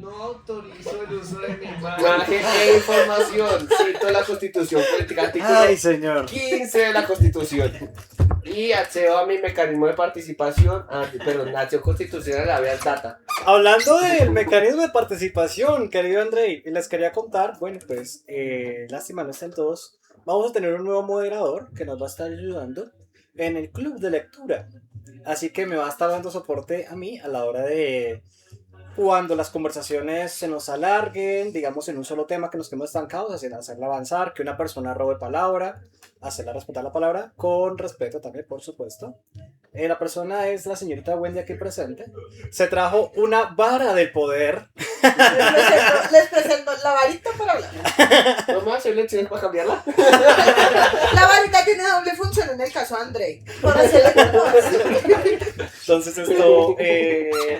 No autorizo el uso de mi mano. Imagen e información. Cito la Constitución Política, artículo Ay, señor. 15 de la Constitución. Y accedo a mi mecanismo de participación, acción constitucional, habeas data. Hablando del mecanismo de participación, querido Andrei, les quería contar, bueno, pues, lástima no estén todos, vamos a tener un nuevo moderador que nos va a estar ayudando en el club de lectura. Así que me va a estar dando soporte a mí a la hora de cuando las conversaciones se nos alarguen, digamos en un solo tema que nos quedemos estancados, hacerla avanzar, que una persona robe palabra, hacerla respetar la palabra, con respeto también, por supuesto. La persona es la señorita Wendy aquí presente. Se trajo una vara del poder. Les presento la varita para hablar. ¿Vamos a hacer lecciones para cambiarla? La varita tiene doble función en el caso de Andrei. Para hacerle Entonces esto,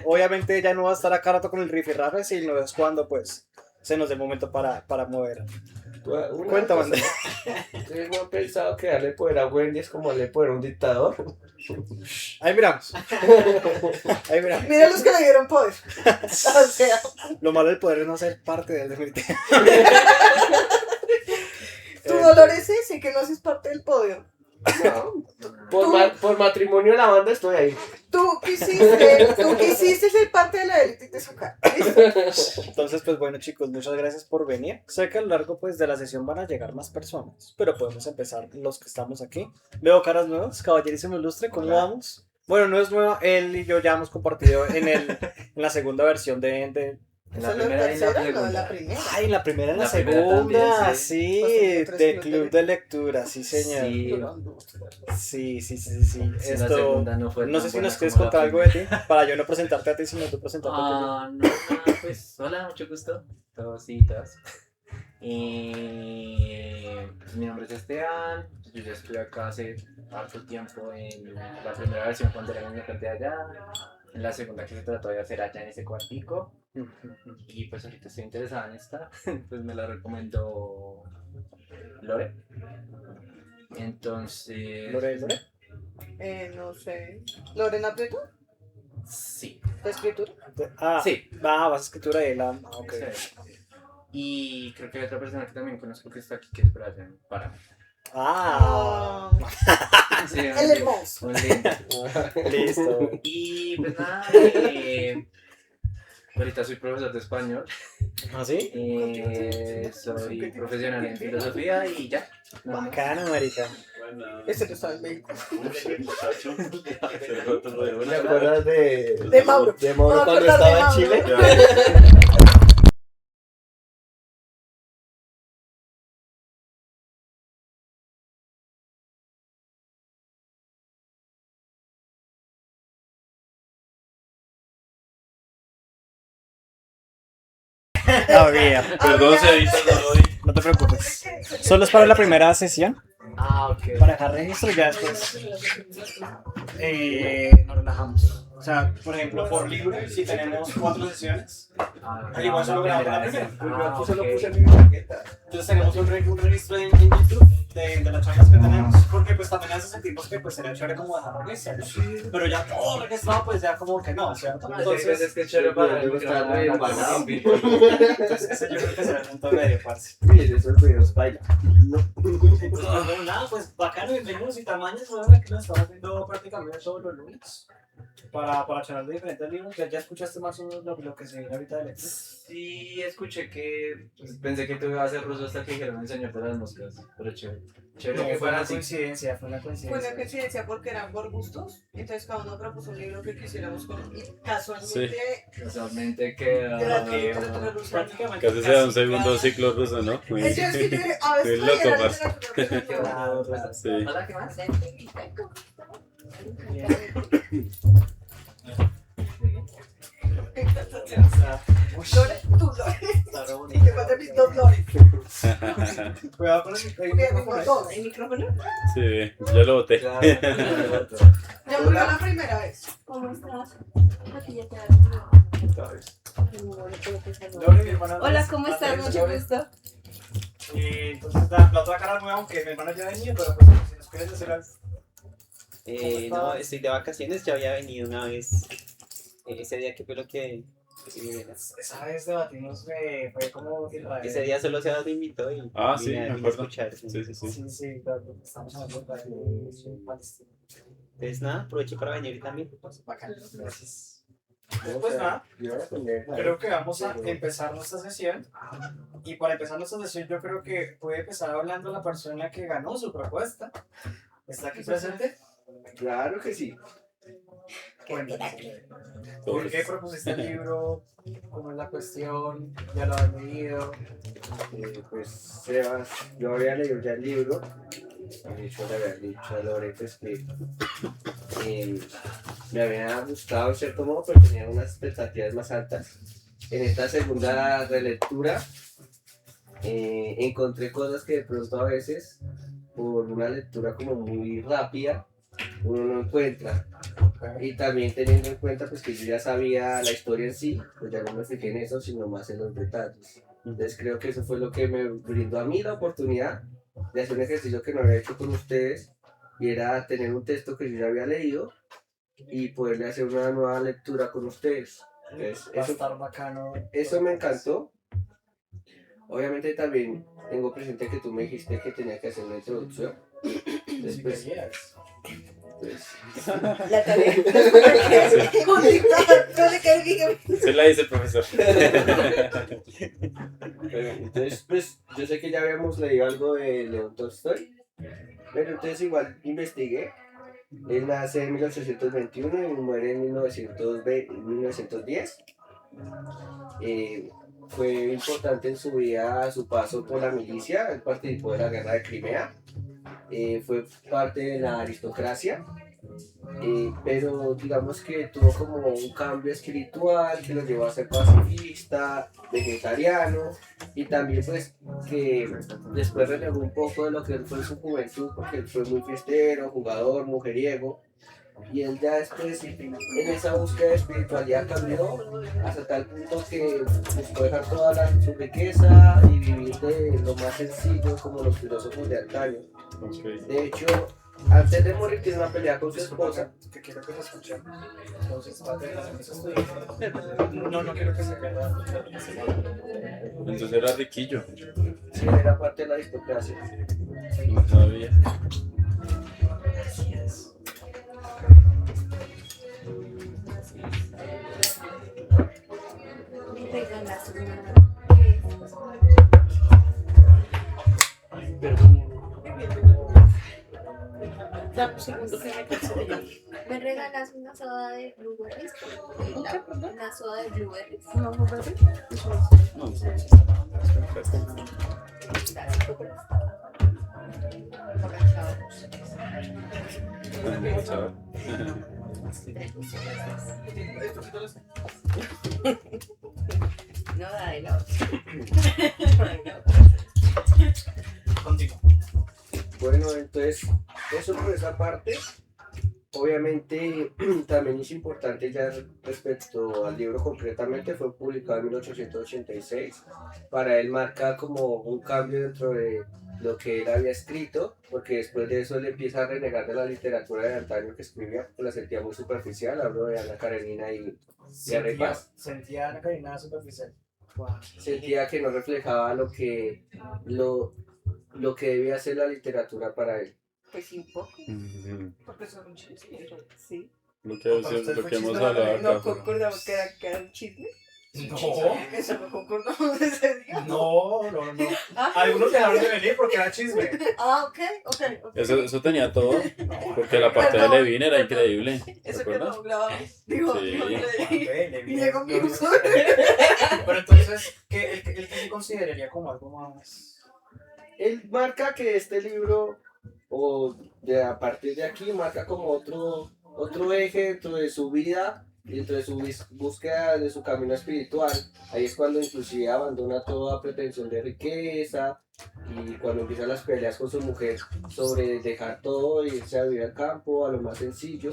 obviamente ya no va a estar acá rato con el rifirrafe, sino es cuando pues se nos dé momento para mover. Cuéntame, Andrés. ¿Ustedes no han pensado que darle poder a Wendy es como darle poder a un dictador? Ahí miramos. Ahí miramos. Mira los que le dieron poder. O sea, Lo malo del poder es no ser parte del definitivamente. tu dolor es ese, que no haces parte del poder. No. Por matrimonio de la banda estoy ahí. Tú quisiste ser parte de la élite de su cara. Entonces, pues bueno, chicos, muchas gracias por venir. Sé que a lo largo pues de la sesión van a llegar más personas, pero podemos empezar los que estamos aquí. Veo caras nuevas, caballerísimo ilustre, ¿cómo vamos? Bueno, no es nueva, él y yo ya hemos compartido en la segunda versión de En ¿Esa la es primera y en la tercera? No, segunda. la primera. Ay, en la primera y en la La primera segunda, también, sí, Pues tenía tres del club club de lectura, sí señor. Sí, Sí. sí, la Esto, segunda no fue no tan sé si buena nos quieres como la contar algo de primera. ti, para yo no presentarte a ti, sino tú presentarte a No, pues hola, mucho gusto. Todos y todas. Pues, mi nombre es Esteban. Yo ya estoy acá hace harto tiempo en la primera versión cuando era en la de allá. En la segunda que se trató de hacer allá en ese cuartico. ti. Y pues ahorita estoy interesada en esta. Pues me la recomendó Lore. Entonces. ¿Lore? No sé. ¿Lorena Prieto? Sí. ¿La escritura? Ah, Sí. vas a escritura de la... Ah, ok. Sí. Y creo que hay otra persona que también conozco que está aquí, que es Brian, para mí. Ah, Sí, El hermoso. un lindo. listo. Y pues nada, ahorita soy profesor de español, ¿Ah, sí? soy profesional en filosofía y ya. nada más. Bacana, marica. Ese que está en México. ¿Te acuerdas De Mauro. De Mauro No, cuando acordar de estaba en Mauro. Chile? Ah, bien. Perdón, Cevita, no lo vi. No te preocupes. Solo es para la primera sesión. Ah, ok. Para dejar registro y ya después nos relajamos. O sea, por ejemplo, por libro, si tenemos 4 sesiones, al igual solo grabamos la primera. Ah, Yo solo ok. puse en mi maqueta. Entonces tenemos un registro en YouTube de las charlas que tenemos, porque pues también hace sentimos que pues sería chévere como dejar registro, pero ya todo registrado pues ya como que no, ¿cierto? Entonces, es que es Sí, chévere para pero está micrófono, re la embalado. Entonces ese yo creo que será el punto medio, parce. Miren, esos videos baila. Pues nada, pues bacano, bienvenidos y tamaños, ahora que lo estamos viendo prácticamente todos los lunes. Para charlar de diferentes libros, ya escuchaste más o menos lo que se viene ahorita de lectura. Sí, escuché que pensé que tú ibas a ser ruso hasta que dijeron el señor de las moscas, pero chévere. Chévere No, que fue fuera una así. coincidencia, fue una Fue coincidencia. una coincidencia porque eran por gustos. Entonces cada uno propuso un libro que quisiéramos con. Y casualmente. Casualmente que. De la literatura rusa. Prácticamente Casi se da un segundo ciclo ruso, ¿no? Muy- Entonces, que tiene- a veces Muy loco, era parce. literatura rusa. Sí. Hola, ¿qué más? Lore, tú, Lore. Y te mandé mis 2 Lores. Cuidado con el Porque tengo 2. ¿El micrófono? Sí, ya lo boté. Ya murió la primera vez. ¿Cómo estás? Aquí ya te Lore, mi hermana. Hola, ¿cómo estás? Mucho gusto. Entonces la otra cara nueva, aunque mi hermana ya venía, pero pues si nos quieres decir algo. No, estoy de vacaciones, ya había venido una vez ese día que fue lo que Esa vez debatimos, fue como Israel. Ese día solo se me invitó y Ah, sí, vine me a acuerdo. escuchar. Sí, sí, sí. Sí, sí, claro, estamos hablando de Palestina. Entonces nada, aprovecho para venir también. Bacán, gracias. No, Pues o sea, nada, yo voy a aprender. creo que vamos a empezar nuestra sesión. Y para empezar nuestra sesión, yo creo que puede empezar hablando la persona que ganó su propuesta. ¿Está aquí presente? Claro que sí. Cuéntanos. ¿Por qué propusiste el libro? ¿Cómo es la cuestión? ¿Ya lo has leído? Pues Sebas, yo había leído ya el libro. De hecho, le había dicho a Lore pues, que me había gustado en cierto modo, pero tenía unas expectativas más altas. En esta segunda relectura encontré cosas que de pronto a veces, por una lectura como muy rápida, uno no encuentra. Y también teniendo en cuenta pues, que yo ya sabía la historia en sí, pues ya no me fijé en eso, sino más en los detalles. Entonces creo que eso fue lo que me brindó a mí la oportunidad de hacer un ejercicio que no había hecho con ustedes, y era tener un texto que yo ya había leído y poderle hacer una nueva lectura con ustedes. Entonces, Va a estar bacano. eso me encantó. Obviamente también tengo presente que tú me dijiste que tenía que hacer una introducción. Si Después, querías. pues, La tarea. Se la dice el profesor. entonces, pues yo sé que ya habíamos leído algo de León Tolstoy, pero entonces igual investigué. Él nace en 1821 y muere en 1910. Fue importante en su vida su paso por la milicia. Él participó de la guerra de Crimea. Fue parte de la aristocracia. Pero digamos que tuvo como un cambio espiritual que lo llevó a ser pacifista, vegetariano, y también pues que después renegó un poco de lo que él fue en su juventud, porque él fue muy fiestero, jugador, mujeriego, y él ya después en esa búsqueda de espiritualidad cambió hasta tal punto que buscó dejar toda su riqueza y vivir de lo más sencillo como los filósofos de antaño. Ok. De hecho, antes de morir tiene una pelea con su esposa. Que quiero que se escuche. Entonces, va a tener eso estoy. No quiero que se pierda. Entonces era riquillo. Sí, era parte de la aristocracia. No sabía. Regalas una. Dame un segundo que me cansé ya. ¿Me regalas una soda de blueberries? Una soda de blueberries. No, no, no. No, Gracias por chaval. No, dale la otra. Contigo. Bueno, entonces, eso por esa parte. Obviamente, también es importante ya respecto al libro concretamente, fue publicado en 1886. Para él marca como un cambio dentro de lo que él había escrito, porque después de eso él empieza a renegar de la literatura de antaño que escribía, porque la sentía muy superficial. Hablo de Ana Karenina y Harry Paz. Sentía Ana Karina superficial. Wow. Sentía que no reflejaba lo que debía ser la literatura para él. Pues sí, un poco. Porque son un chisme. Sí. Lo que hemos chisme, hablado ¿No acá. concordamos que era un chisme? No, Eso no concordamos ese día. no. Ah, Algunos dejaron de venir porque era chisme. ok. Eso tenía todo. Porque la parte de Levin era increíble. ¿Te Eso que acuerdas? no grabamos. Digo, Sí. no leí. Y llegó mi Pero uso. entonces, ¿el que se consideraría como algo más? Él marca que este libro, a partir de aquí, marca como otro eje dentro de su vida, dentro de su búsqueda de su camino espiritual. Ahí es cuando inclusive abandona toda pretensión de riqueza, y cuando empiezan las peleas con su mujer sobre dejar todo e irse a vivir al campo, a lo más sencillo,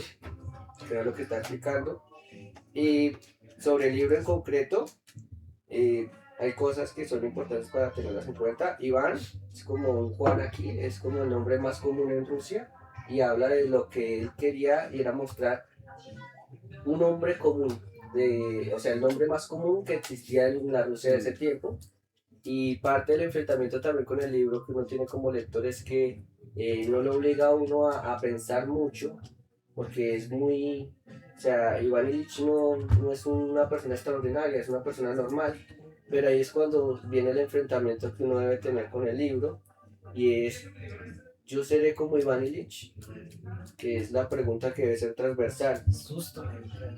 que era lo que está explicando. Y sobre el libro en concreto, hay cosas que son importantes para tenerlas en cuenta. Iván es como un Juan aquí, es como el nombre más común en Rusia, y habla de lo que él quería, y era mostrar un hombre común, o sea, el nombre más común que existía en la Rusia de ese tiempo. Y parte del enfrentamiento también con el libro que uno tiene como lector es que no le obliga a uno a pensar mucho, porque es muy, o sea, Iván Ilich no es una persona extraordinaria, es una persona normal, pero ahí es cuando viene el enfrentamiento que uno debe tener con el libro, y es, ¿yo seré como Iván Ilich? Que es la pregunta que debe ser transversal. Susto, me dijeron.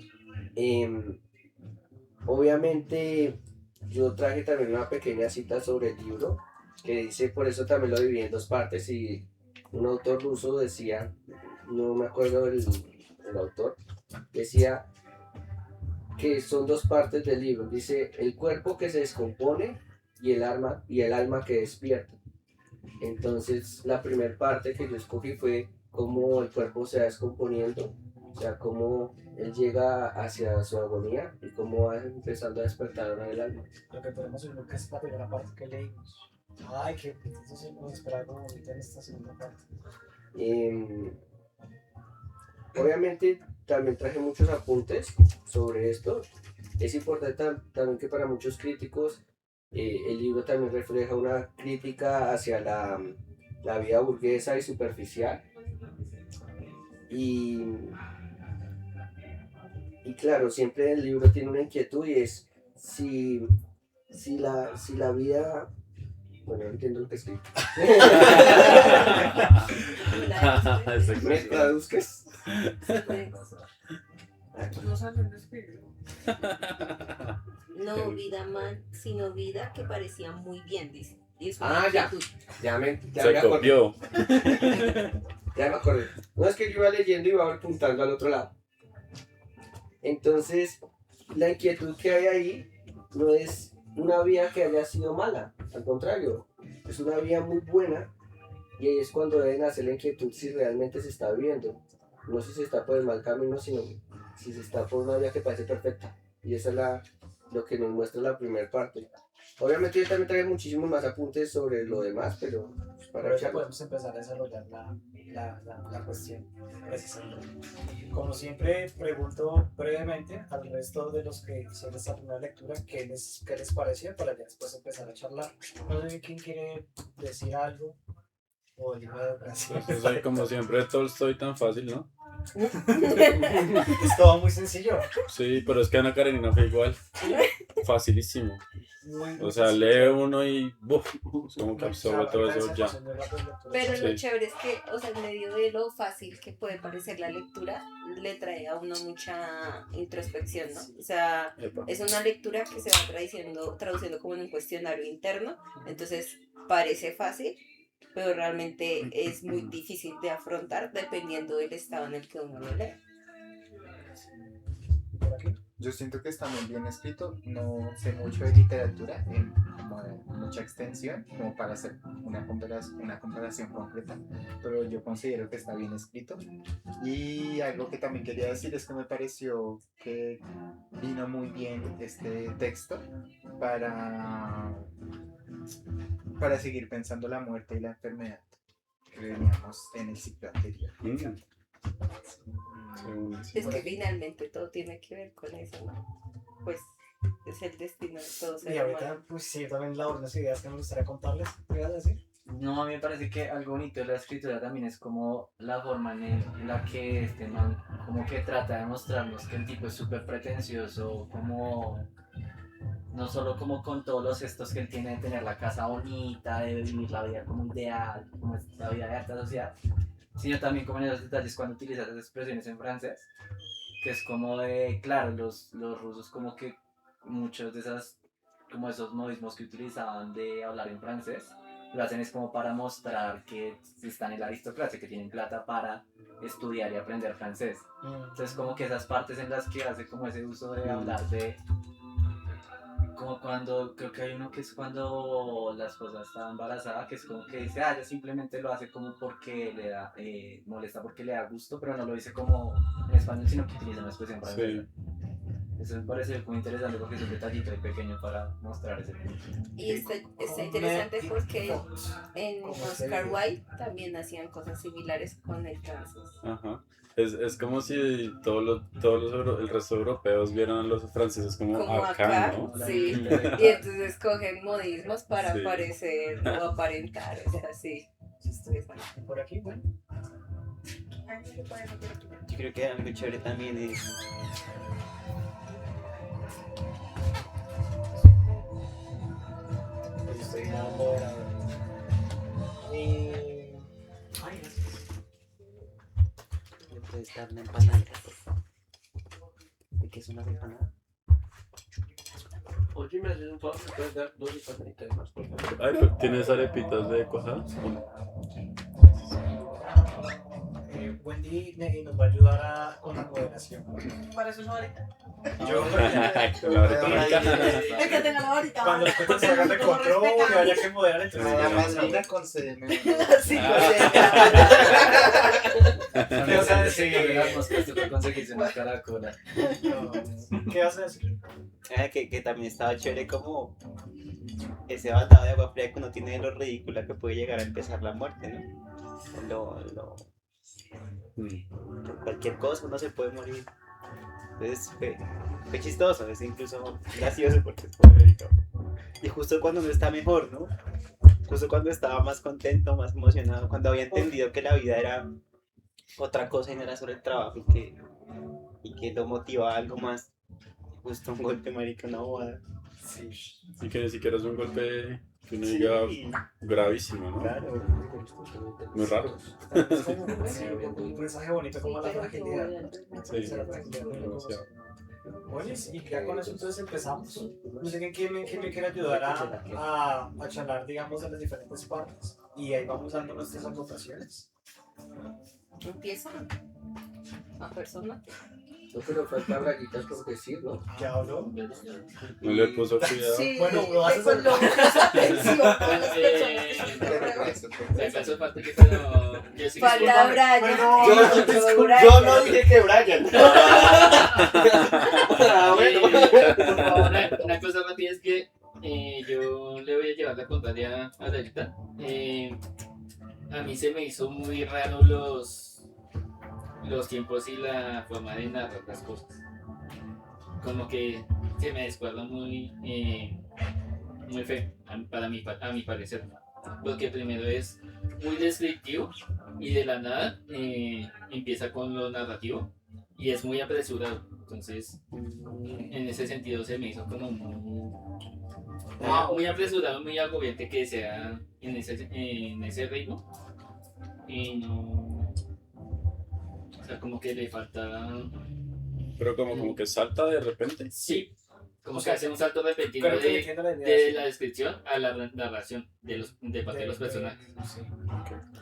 Obviamente yo traje también una pequeña cita sobre el libro que dice, por eso también lo dividí en dos partes, y un autor ruso decía, no me acuerdo el autor, decía que son dos partes del libro, dice el cuerpo que se descompone y el alma que despierta. Entonces la primera parte que yo escogí fue cómo el cuerpo se va descomponiendo, o sea, cómo él llega hacia su agonía y cómo va empezando a despertar en el alma. Lo que podemos decir que es la primera parte que leímos. Ay, que entonces nos esperar como ahorita en esta segunda parte. Obviamente también traje muchos apuntes sobre esto. Es importante también que para muchos críticos el libro también refleja una crítica hacia la vida burguesa y superficial. Y claro, siempre el libro tiene una inquietud, y es si la vida... Bueno, no entiendo lo que escribe. ¿Me traduzcas? No saben escribir. No vida mal, sino vida que parecía muy bien, dice. Y es una Ah, ya. inquietud. Ya me Se acordé. copió. Ya me acordé. No, es que yo iba leyendo y iba apuntando al otro lado. Entonces, la inquietud que hay ahí no es una vía que haya sido mala, al contrario, es una vía muy buena, y ahí es cuando deben hacer la inquietud si realmente se está viviendo. No si se está por el mal camino, sino si se está por una vía que parece perfecta. Y eso es lo que nos muestra la primera parte. Obviamente yo también traigo muchísimos más apuntes sobre lo demás, pero pues, para Pero ya echarlo. podemos empezar a desarrollar la cuestión precisamente. Como siempre, pregunto brevemente al resto de los que hicieron esta primera lectura qué les pareció para ya después empezar a charlar. No sé quién quiere decir algo o el libro de gracias. Pues soy como siempre Tolstoy tan fácil, ¿no? Es todo muy sencillo. Sí, pero es que Ana Karenina fue igual. Facilísimo. O sea, lee uno y ¡buf! Como que absorbe todo eso ya. Pero Sí. lo chévere es que, o sea, en medio de lo fácil que puede parecer la lectura, le trae a uno mucha introspección, ¿no? O sea, Epa. es una lectura que se va traduciendo como en un cuestionario interno, entonces parece fácil, pero realmente es muy difícil de afrontar dependiendo del estado en el que uno lo lee. ¿Por aquí? Yo siento que está muy bien escrito, no sé mucho de literatura en como de mucha extensión como para hacer una comparación concreta, pero yo considero que está bien escrito. Y algo que también quería decir es que me pareció que vino muy bien este texto para seguir pensando la muerte y la enfermedad que veníamos en el ciclo anterior. Es que finalmente todo tiene que ver con eso, ¿no? Pues es el destino de todo Y ser ahorita, humano. pues sí, también la unas ideas que me gustaría contarles. ¿Qué ibas a decir? No, a mí me parece que algo bonito de la escritura también es como la forma en la que este man como que trata de mostrarnos que el tipo es súper pretencioso, como no solo como con todos los gestos que él tiene de tener la casa bonita, de vivir la vida como ideal, como es la vida de alta sociedad, sino también como en esos detalles cuando utiliza esas expresiones en francés, que es como de, claro, los rusos como que muchos de esas, como esos modismos que utilizaban de hablar en francés, lo hacen es como para mostrar que están en la aristocracia, que tienen plata para estudiar y aprender francés. Entonces como que esas partes en las que hace como ese uso de hablar de... Como cuando, creo que hay uno que es cuando la esposa está embarazada, que es como que dice, ella simplemente lo hace como porque le da, molesta porque le da gusto, pero no lo dice como en español, sino que utiliza una expresión francesa. Sí. Eso me parece muy interesante porque es un detallito ahí pequeño para mostrar ese punto. Y está interesante porque en Oscar Wilde también hacían cosas similares con el francés. Ajá. Es como si el resto de europeos vieran a los franceses como Como acá, acá, ¿no? sí. Y entonces cogen modismos para Sí. parecer o aparentar, o sea, sí. Por aquí, bueno. Yo creo que algo chévere también es Pues estoy en modo moderador. Ay, gracias. le puedes dar una empanada. ¿De qué es una empanada? Oye, me haces un favor, ¿me puedes dar 2 empanaditas más, por favor? Ay, pero ¿tienes arepitas de cuajada? Wendy nos va a ayudar con la moderación. Para eso es ahorita. Yo, El que tenga la varita. cuando las cuentas se hagan de control, que haya que moderar, entonces Nada ya más vamos a linda ver. concédeme. Sí, ¿Qué vas a decir? Hemos puesto que conseguirse una caracola. ¿Qué vas a decir? Que también estaba chévere como ese batado de agua fría que uno tiene de lo ridícula que puede llegar a empezar la muerte, ¿no? Por cualquier cosa uno se puede morir. Entonces fue chistoso, es incluso gracioso porque es polémico. Y justo cuando uno está mejor, ¿no? Justo cuando estaba más contento, más emocionado, cuando había entendido que la vida era otra cosa y no era solo el trabajo y que lo motivaba a algo más. Justo un golpe, marica, una bobada. Sí. Y que ni siquiera es un golpe que uno diga Sí, gravísimo, ¿no? claro. Muy raro. Es como un mensaje bonito como la fragilidad. Sí, La fragilidad de la cosa. demasiado. Bueno, y ya con eso entonces empezamos. No sé quién me quiere ayudar a charlar, digamos, en las diferentes partes. Y ahí vamos dando nuestras anotaciones. Empieza a persona. No, pero falta braguitas por decir, ¿no? ¿Qué hablo? No le puso cuidado. Sí, Bueno, lo vas a pues hacer. lo puso atención con las personas que son Pero pruebas. eso, Si acaso falta que pero yo sí Falta Brian. Bueno, Yo no dije que Brian. Ah, bueno. Por favor, una cosa rápida es que yo le voy a llevar la contraria a Delta. A mí se me hizo muy raro los tiempos y la forma de narrar las cosas. Como que se me descuadra muy feo, a mi parecer. Porque primero es muy descriptivo y de la nada empieza con lo narrativo y es muy apresurado. Entonces, en ese sentido se me hizo como muy apresurado, muy agobiante que sea en ese ritmo. Y no. O sea, como que le falta. Pero como que salta de repente. Sí, como O que sea, hace un salto repentino Pero que entiendo la idea. de la descripción a la narración de parte de los personajes. Sí.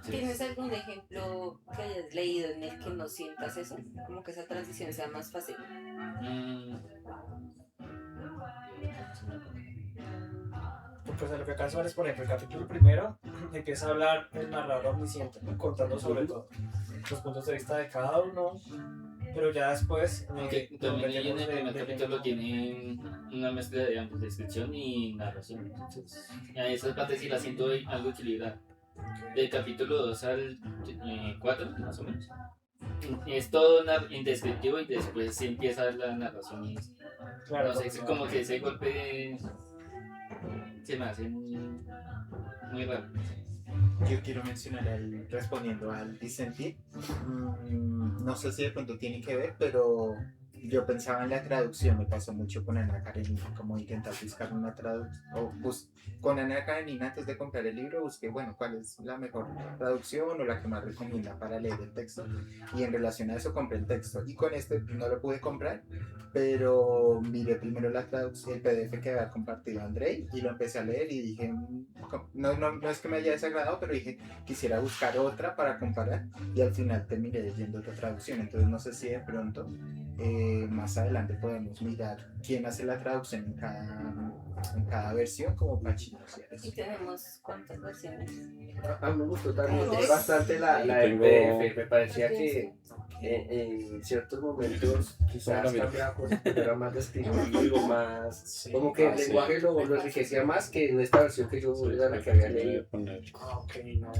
Sí. ¿Tienes algún ejemplo que hayas leído en el que no sientas eso? Como que esa transición sea más fácil. Mm, Pues de lo que alcanzo a ver es, por ejemplo, el capítulo primero empieza a hablar el narrador omnisciente, ¿no? Contando sobre todo los puntos de vista de cada uno, pero ya después aunque también ahí en el primer capítulo tienen una mezcla de ambos, descripción y narración. Entonces, a esa parte sí la siento algo equilibrada. Del capítulo 2 al 4, más o menos. Es todo indescriptivo y después sí empieza la narración. Y, Claro, no sé, es como que ese golpe se me hace muy raro. Yo quiero mencionar respondiendo al disentir. No sé si de pronto tiene que ver, pero yo pensaba en la traducción, me pasó mucho con Ana Karenina, como intentar buscar una traducción, con Ana Karenina antes de comprar el libro busqué, bueno, cuál es la mejor traducción o la que más recomienda para leer el texto, y en relación a eso compré el texto, y con este no lo pude comprar, pero miré primero la traducción, el PDF que había compartido Andrei, y lo empecé a leer y dije, no es que me haya desagradado, pero dije, quisiera buscar otra para comparar, y al final terminé leyendo otra traducción, entonces no sé si de pronto más adelante podemos mirar quién hace la traducción en cada versión como para chismosear Y eso. tenemos cuántas versiones. A mí me gustó también ¿Tres? bastante la del Tengo- PDF, me parecía que en ciertos momentos quizás mira. cambiaba cosas, pero era más descriptivo, más... Sí. Como que el sí. lenguaje lo enriquecía más que en esta versión que yo era la que había Voy a leído. poner Ah, ok, no.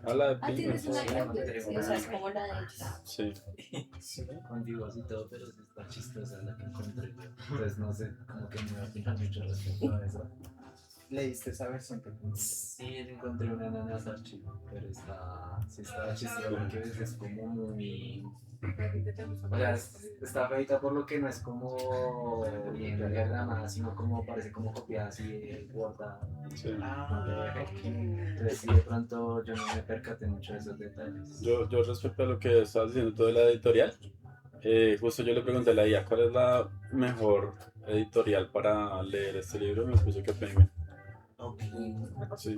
a la de Ah, Pink. tienes una Sí, Blackberry, sí, o sea, es como la de ellos. Sí. Sí. Con dibujos y todo, pero sí está chistosa la que encontré. Entonces no sé, como que me voy a opinar mucho respecto a eso. ¿Leíste esa versión que Sí, encontré una Nanas Archive, pero sí está chistosa porque es como muy... O sea, está feita por lo que no es como bien diagramada, sino como parece como copiada así de Word. Sí. Entonces sí, de pronto yo no me percaté mucho de esos detalles. Yo respecto a lo que estabas diciendo tú de la editorial, justo yo le pregunté a la IA cuál es la mejor editorial para leer este libro y me puso que Penguin. Ok. Sí.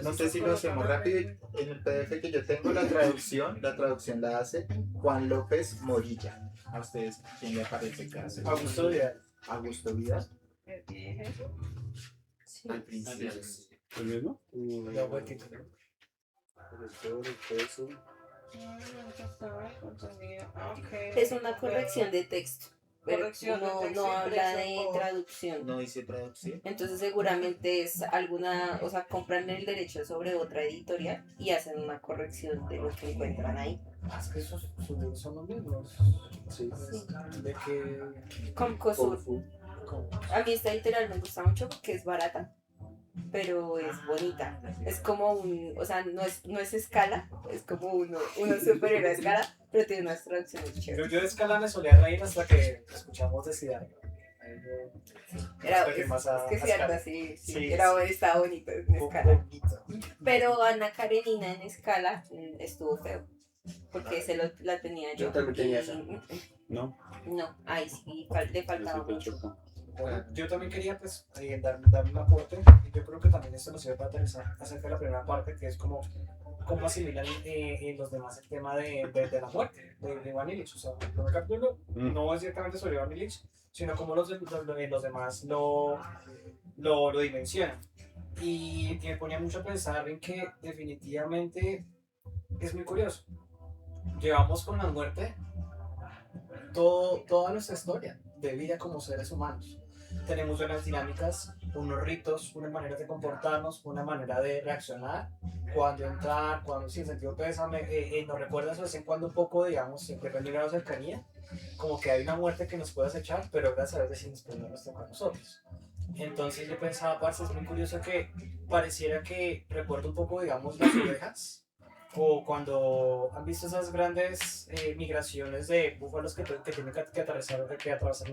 No sé si lo hacemos rápido. En el PDF que yo tengo, la traducción la hace Juan López Morilla. ¿A ustedes quién le parece que hace? Augusto Vidal. Augusto Vidal. Sí. Al principio. ¿El mismo? No, buen título. Es una corrección de texto, pero Corrección de no, texto, no habla de impresión por- traducción. No dice traducción. Entonces seguramente es alguna, o sea, compran el derecho sobre otra editorial y hacen una corrección de lo que encuentran ahí. Es que esos libros son los mismos. Sí. De que. Con Cosur. Como- A mí esta editorial me gusta mucho porque es barata, pero es bonita. Es como o sea, no es escala, es como uno superior a escala, pero tiene unas traducciones chéveres. Yo de escala me solía reír hasta que escuchamos de Siddhartha. Ahí Era, Hasta que es, más a- es que a sí, escala. sí, Sí, estaba bonito en yo escala. bonito. Pero Ana Karenina en escala estuvo feo. Porque la tenía yo. Yo también tenía y- esa. No. No, ahí sí, le faltaba Yo sí te mucho. choco. Bueno, yo también quería pues darme un aporte y yo creo que también esto nos sirve para aterrizar acerca de la primera parte que es como cómo asimilan los demás el tema de la muerte de Iván Illich. O sea, el primer capítulo no es directamente sobre Iván Illich, sino cómo los demás lo dimensionan. Y me ponía mucho a pensar en que definitivamente es muy curioso. Llevamos con la muerte toda nuestra historia de vida como seres humanos. Tenemos unas dinámicas, unos ritos, unas maneras de comportarnos, una manera de reaccionar, cuando entrar, cuando sin sentido pésame, nos recuerda de vez en cuando un poco, digamos, siempre que llega a la cercanía, como que hay una muerte que nos puede acechar, pero gracias a Dios decimos que no nos toca a nosotros. Entonces yo pensaba, parce, es muy curioso que pareciera que recuerdo un poco, digamos, las ovejas, o cuando han visto esas grandes migraciones de búfalos que tienen que atravesar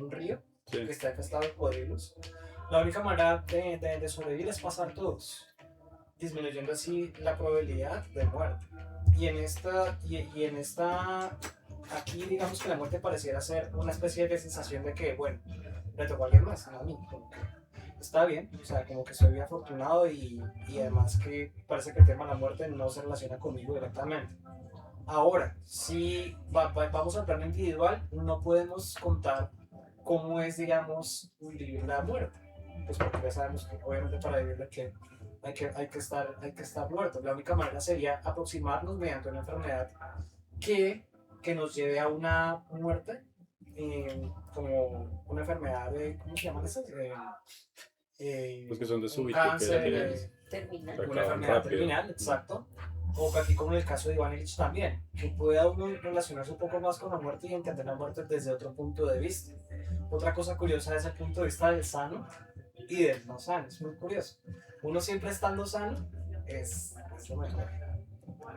un río, Sí. que está infestado de cocodrilos. La única manera de sobrevivir es pasar todos, disminuyendo así la probabilidad de muerte. Y en esta, aquí digamos que la muerte pareciera ser una especie de sensación de que, bueno, le tocó a alguien más, no a mí. Como que está bien, o sea, como que soy bien afortunado y además que parece que el tema de la muerte no se relaciona conmigo directamente. Ahora, si vamos al plano individual, no podemos contar cómo es, digamos, vivir la muerte. Pues porque ya sabemos que obviamente para vivirla hay que estar muerto. La única manera sería aproximarnos mediante una enfermedad que nos lleve a una muerte, como una enfermedad de, ¿cómo se llaman esas? Los que son de un súbito, cáncer, que ya Termina. Pero una acaban enfermedad rápido. terminal, exacto. O aquí como en el caso de Iván Illich también, que pueda uno relacionarse un poco más con la muerte y entender la muerte desde otro punto de vista. Otra cosa curiosa es el punto de vista del sano y del no sano, es muy curioso. Uno siempre estando sano es lo mejor.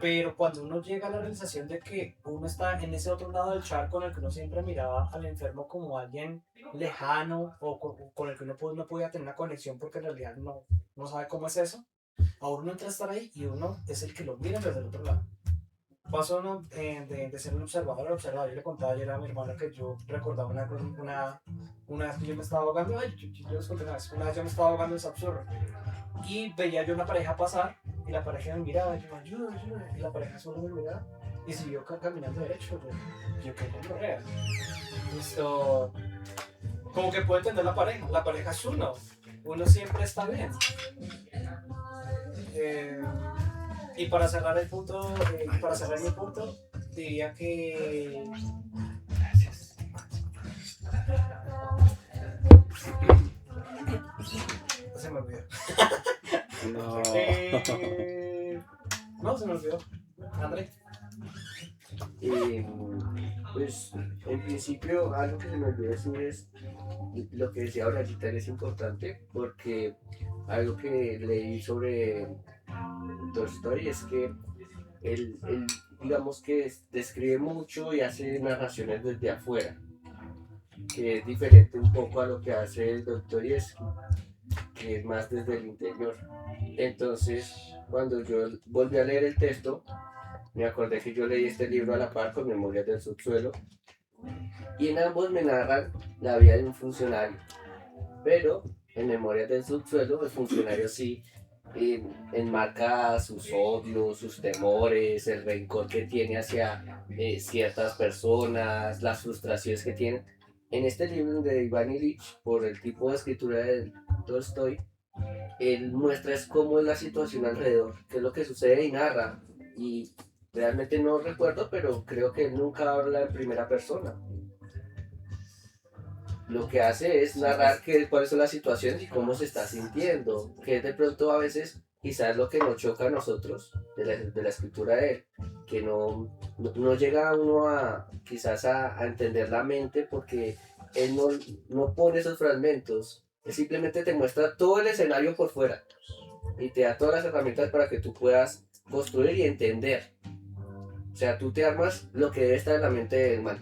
Pero cuando uno llega a la realización de que uno está en ese otro lado del charco en el que uno siempre miraba al enfermo como alguien lejano o con el que uno no podía tener una conexión porque en realidad no sabe cómo es eso, ahora uno entra a estar ahí y uno es el que lo mira desde el otro lado. Pasó uno de ser un observador al observador. Yo le contaba ayer a mi hermano que yo recordaba una vez que yo me estaba ahogando, yo les conté una vez yo me estaba ahogando en Sapsurro y veía yo una pareja pasar y la pareja me miraba y yo, ayuda, y la pareja solo me miraba y siguió caminando derecho. Yo qué correa. Esto, como que puedo entender la pareja es uno siempre está bien. Y para cerrar mi punto, diría que... Gracias. Se me olvidó. No. No, se me olvidó. André. Pues en principio algo que se me olvidó decir es lo que decía ahora es importante porque algo que leí sobre Tolstoy es que él digamos que describe mucho y hace narraciones desde afuera, que es diferente un poco a lo que hace Dostoyevsky, que es más desde el interior. Entonces, cuando yo volví a leer el texto, me acordé que yo leí este libro a la par con Memorias del Subsuelo, y en ambos me narran la vida de un funcionario, pero en Memorias del Subsuelo el funcionario sí enmarca sus odios, sus temores, el rencor que tiene hacia ciertas personas, las frustraciones que tiene. En este libro de Iván Ilich, por el tipo de escritura de Tolstoy, él muestra es cómo es la situación alrededor, qué es lo que sucede y narra. Y realmente no recuerdo, pero creo que él nunca habla en primera persona. Lo que hace es narrar cuáles son las situaciones y cómo se está sintiendo, que de pronto a veces quizás lo que nos choca a nosotros de la escritura de él, que no llega uno a quizás a entender la mente porque él no pone esos fragmentos, él simplemente te muestra todo el escenario por fuera y te da todas las herramientas para que tú puedas construir y entender. O sea, tú te armas lo que debe estar en la mente del man,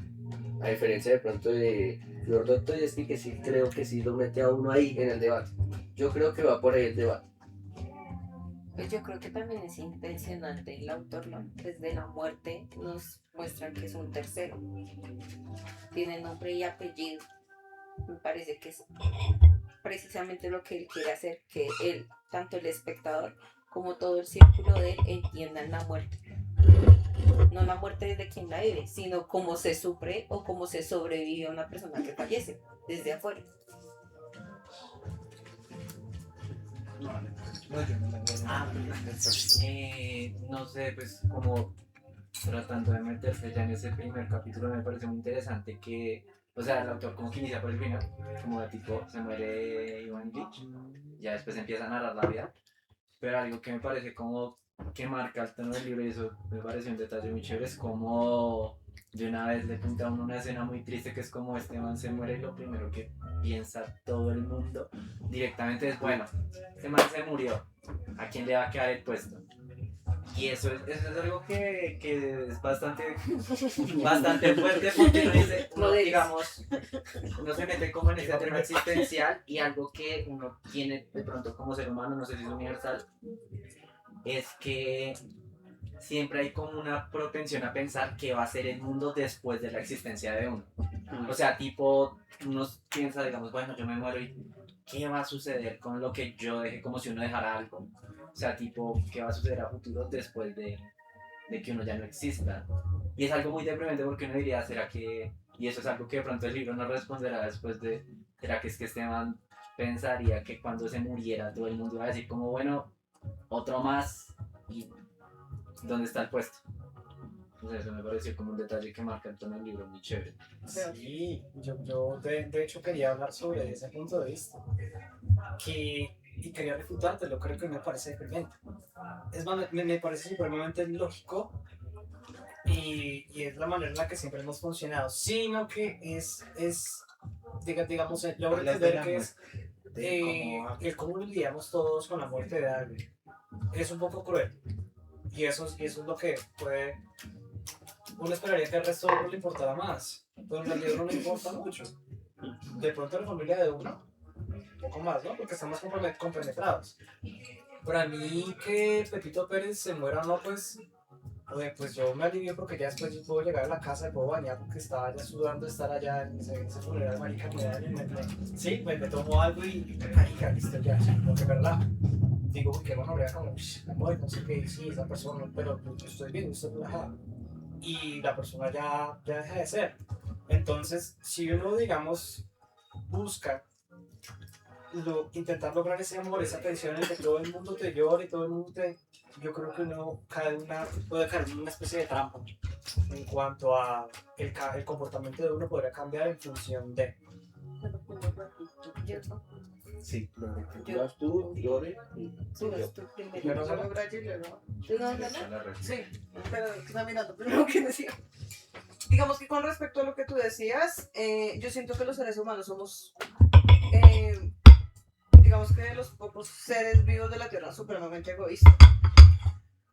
a diferencia de pronto de Lord Dostoyevsky, que sí creo que sí lo mete a uno ahí en el debate. Yo creo que va por ahí el debate. Pues yo creo que también es intencionante el autor, ¿no? Desde la muerte nos muestran que es un tercero. Tiene nombre y apellido. Me parece que es precisamente lo que él quiere hacer, que él, tanto el espectador como todo el círculo de él, entiendan la muerte. No la muerte desde quien la vive, sino cómo se sufre o cómo se sobrevive a una persona que fallece desde afuera. No sé, pues como tratando de meterse ya en ese primer capítulo me parece muy interesante que, o sea, el autor como que inicia por el final, como de tipo se muere Iván Ilich, ya después empieza a narrar la vida, pero algo que me parece como que marca el tono del libro y eso me parece un detalle muy chévere es como de una vez le pinta a uno una escena muy triste que es como este man se muere y lo primero que piensa todo el mundo directamente es bueno, este man se murió, ¿a quién le va a quedar el puesto? Y eso es algo que es bastante fuerte porque uno dice, uno, digamos, uno se mete como en ese tema existencial y algo que uno tiene de pronto como ser humano, no sé si es universal, es que siempre hay como una propensión a pensar qué va a ser el mundo después de la existencia de uno. O sea, tipo, uno piensa, digamos, bueno, yo me muero y ¿qué va a suceder con lo que yo dejé como si uno dejara algo? O sea, tipo, ¿qué va a suceder a futuro después de que uno ya no exista? Y es algo muy deprimente porque uno diría, ¿será que...? Y eso es algo que de pronto el libro no responderá después de... ¿Será que es que este man pensaría que cuando se muriera todo el mundo iba a decir como, bueno, otro más y ¿dónde está el puesto? Entonces eso me pareció como un detalle que marca el tono del libro muy chévere. Sí, yo de hecho quería hablar sobre ese punto de vista. Y quería refutártelo, creo que me parece deprimente. Es más, me parece supremamente lógico y es la manera en la que siempre hemos funcionado. Sino que digamos, logro entender que es el cómo lidiamos todos con la muerte de alguien. Es un poco cruel. Y eso es lo que puede... Uno esperaría que al resto no le importara más, pero en realidad no le importa mucho. De pronto la familia de uno, un poco más, ¿no? Porque estamos compenetrados. Para mí que Pepito Pérez se muera o no, pues yo me alivio porque ya después yo puedo llegar a la casa y puedo bañar porque estaba ya sudando estar allá en ese funeral, marica, me tomo algo y marica, listo ya, lo que verdad. Digo, uy, qué bueno, habría como, amor, no sé qué, sí, esa persona, pero yo estoy bien, estoy relajado. Y la persona ya deja de ser. Entonces, si uno, digamos, busca intentar lograr ese amor, esa atención en el que todo el mundo te llora y todo el mundo yo creo que uno puede caer en una especie de trampa, en cuanto a el comportamiento de uno podría cambiar en función de... Yo, Sí, Yo- vas tú, Lore, y tú, yo. tú primero. Primero solo Brian y luego. No. Sí, pero está mirando primero que decía. Digamos que con respecto a lo que tú decías, yo siento que los seres humanos somos, eh, digamos que de los pocos seres vivos de la Tierra supremamente egoístas.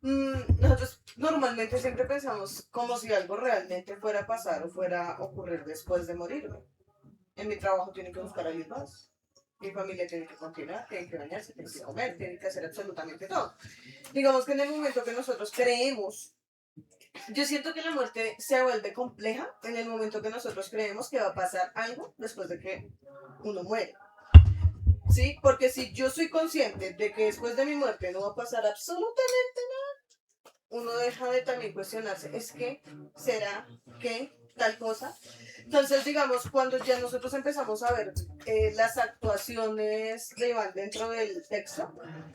Nosotros normalmente siempre pensamos como si algo realmente fuera a pasar o fuera a ocurrir después de morirme. En mi trabajo tiene que buscar a alguien más. Mi familia tiene que continuar, tiene que bañarse, tiene que comer, tiene que hacer absolutamente todo. Digamos que en el momento que nosotros creemos, yo siento que la muerte se vuelve compleja en el momento que nosotros creemos que va a pasar algo después de que uno muere. ¿Sí? Porque si yo soy consciente de que después de mi muerte no va a pasar absolutamente nada, uno deja de también cuestionarse, es que, ¿será que tal cosa? Entonces, digamos, cuando ya nosotros empezamos a ver las actuaciones de Iván dentro del texto,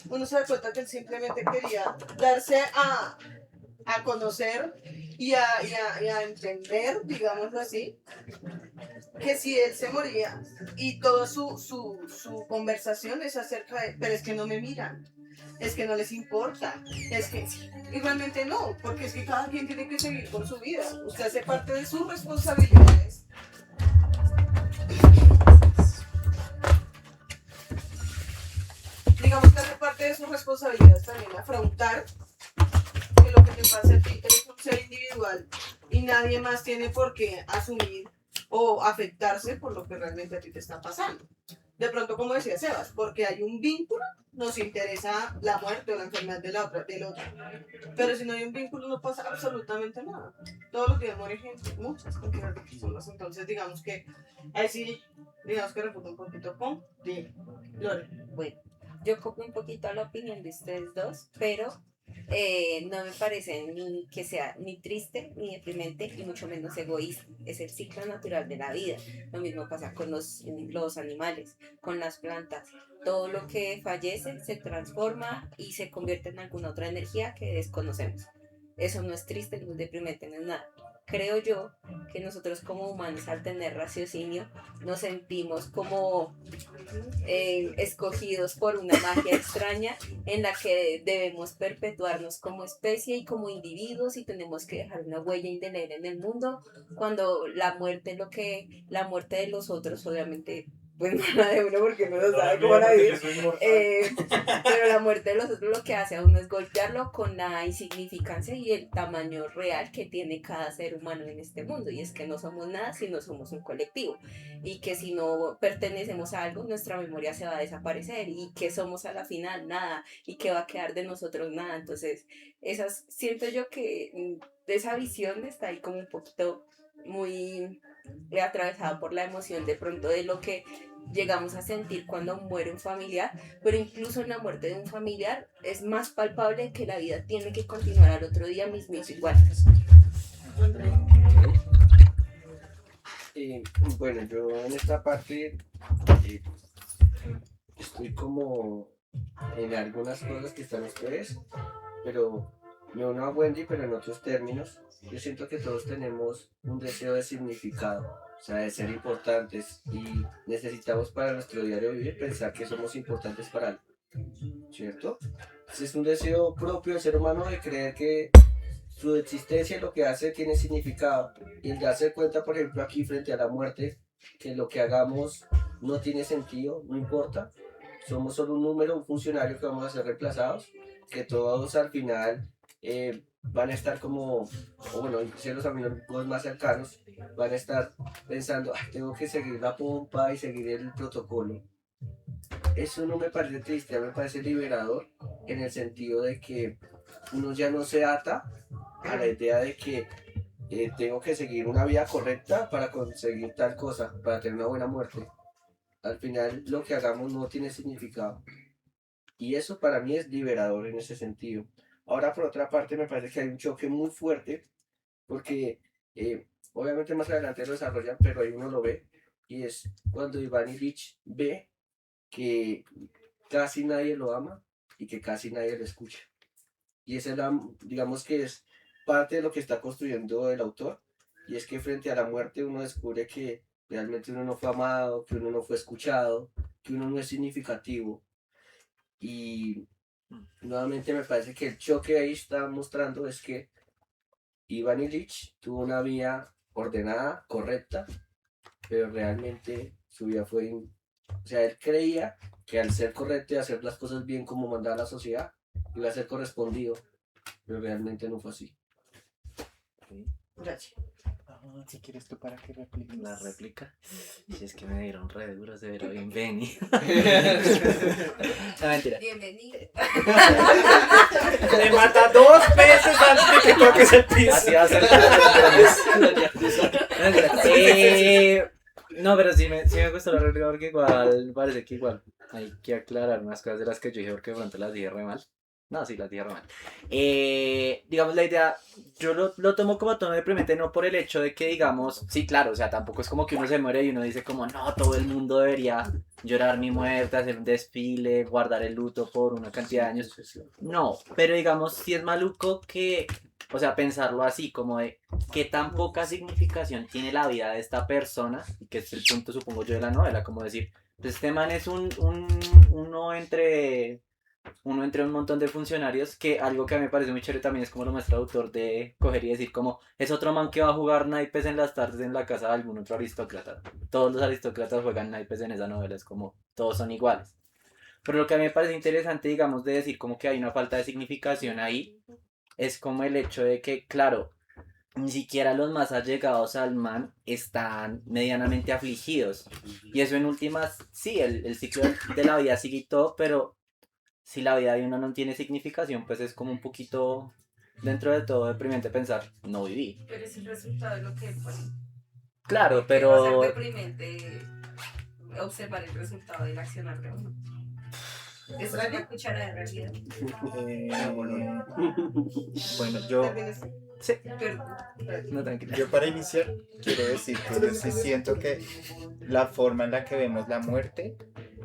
uno se da cuenta que él simplemente quería darse a conocer y a entender, digámoslo así, que si él se moría y toda su conversación es acerca de, pero es que no me miran, es que no les importa, es que igualmente no, porque es que cada quien tiene que seguir con su vida, usted hace parte de sus responsabilidades. Digamos que hace parte de sus responsabilidades también afrontar que lo que te pasa a ti eres un ser individual y nadie más tiene por qué asumir o afectarse por lo que realmente a ti te está pasando. De pronto, como decía Sebas, porque hay un vínculo, nos interesa la muerte o la enfermedad de la otra, del otro. Pero si no hay un vínculo, no pasa absolutamente nada. Todos los días muere gente, muchas cantidades de personas. Entonces, digamos que ahí sí, digamos que refuto un poquito con Lore. Bueno, yo copio un poquito la opinión de ustedes dos, pero no me parece ni que sea ni triste ni deprimente y mucho menos egoísta. Es el ciclo natural de la vida. Lo mismo pasa con los animales, con las plantas. Todo lo que fallece se transforma y se convierte en alguna otra energía que desconocemos. Eso no es triste, no es deprimente, no es nada. Creo yo que nosotros como humanos al tener raciocinio nos sentimos como escogidos por una magia extraña en la que debemos perpetuarnos como especie y como individuos y tenemos que dejar una huella indeleble en el mundo cuando la muerte de los otros obviamente pues no la de uno porque no lo sabe cómo la vivir, pero la muerte de los otros lo que hace a uno es golpearlo con la insignificancia y el tamaño real que tiene cada ser humano en este mundo, y es que no somos nada si no somos un colectivo, y que si no pertenecemos a algo nuestra memoria se va a desaparecer, y que somos a la final nada, y que va a quedar de nosotros nada. Entonces siento yo que esa visión está ahí como un poquito muy atravesada por la emoción de pronto de lo que llegamos a sentir cuando muere un familiar, pero incluso en la muerte de un familiar es más palpable que la vida tiene que continuar al otro día mismo igual. Bueno, yo en esta parte eh, estoy como en algunas cosas que están ustedes, pero me uno a Wendy, pero en otros términos. Yo siento que todos tenemos un deseo de significado, o sea, de ser importantes, y necesitamos para nuestro diario vivir pensar que somos importantes para algo, ¿cierto? Es un deseo propio del ser humano de creer que su existencia, lo que hace, tiene significado, y el darse cuenta, por ejemplo, aquí frente a la muerte, que lo que hagamos no tiene sentido, no importa, somos solo un número, un funcionario que vamos a ser reemplazados, que todos al final van a estar como, o bueno, inclusive los amigos más cercanos van a estar pensando, "Ah, tengo que seguir la pompa y seguir el protocolo". Eso no me parece triste, me parece liberador en el sentido de que uno ya no se ata a la idea de que tengo que seguir una vida correcta para conseguir tal cosa, para tener una buena muerte. Al final lo que hagamos no tiene significado. Y eso para mí es liberador en ese sentido. Ahora, por otra parte, me parece que hay un choque muy fuerte, porque obviamente más adelante lo desarrollan, pero ahí uno lo ve, y es cuando Iván Ilich ve que casi nadie lo ama y que casi nadie lo escucha. Y esa es la, digamos que es parte de lo que está construyendo el autor, y es que frente a la muerte uno descubre que realmente uno no fue amado, que uno no fue escuchado, que uno no es significativo. Y nuevamente me parece que el choque ahí está mostrando es que Iván Ilich tuvo una vida ordenada, correcta, pero realmente su vida fue... O sea, él creía que al ser correcto y hacer las cosas bien como mandaba la sociedad, iba a ser correspondido, pero realmente no fue así. Gracias. Si quieres tú para que repliques. La réplica. Si es que me dieron re duros de ver a bien Benny. No, mentira. Bienvenido. Te mata 2 veces antes de que toques el piso. Así va a ser. No, mentira. No, pero sí me gustó la réplica porque igual parece que igual hay que aclarar unas cosas de las que yo dije porque de pronto las dije re mal. No, sí, las dije re mal. Digamos, la idea, yo lo tomo como tono deprimente, no por el hecho de que, digamos, sí, claro, o sea, tampoco es como que uno se muere y uno dice como, no, todo el mundo debería llorar mi muerte, hacer un desfile, guardar el luto por una cantidad de años. No, pero digamos, sí es maluco que, o sea, pensarlo así, como de qué tan poca significación tiene la vida de esta persona, y que es el punto, supongo yo, de la novela, como decir, pues este man es uno entre un montón de funcionarios, que algo que a mí me parece muy chévere también es como lo muestra el autor, de coger y decir como es otro man que va a jugar naipes en las tardes en la casa de algún otro aristócrata. Todos los aristócratas juegan naipes en esa novela, es como todos son iguales. Pero lo que a mí me parece interesante, digamos, de decir como que hay una falta de significación ahí, es como el hecho de que, claro, ni siquiera los más allegados al man están medianamente afligidos. Y eso en últimas, sí, el ciclo de la vida sigue y todo, pero si la vida de uno no tiene significación, pues es como un poquito, dentro de todo, deprimente pensar, no viví. Pero es el resultado de lo que fue. Claro, Va a pero... ser deprimente observar el resultado del accionar de uno. Es una cuchara de realidad. Bueno, yo Sí, Perdón. no, tranquila. Yo para iniciar quiero decir que yo sí siento que la forma en la que vemos la muerte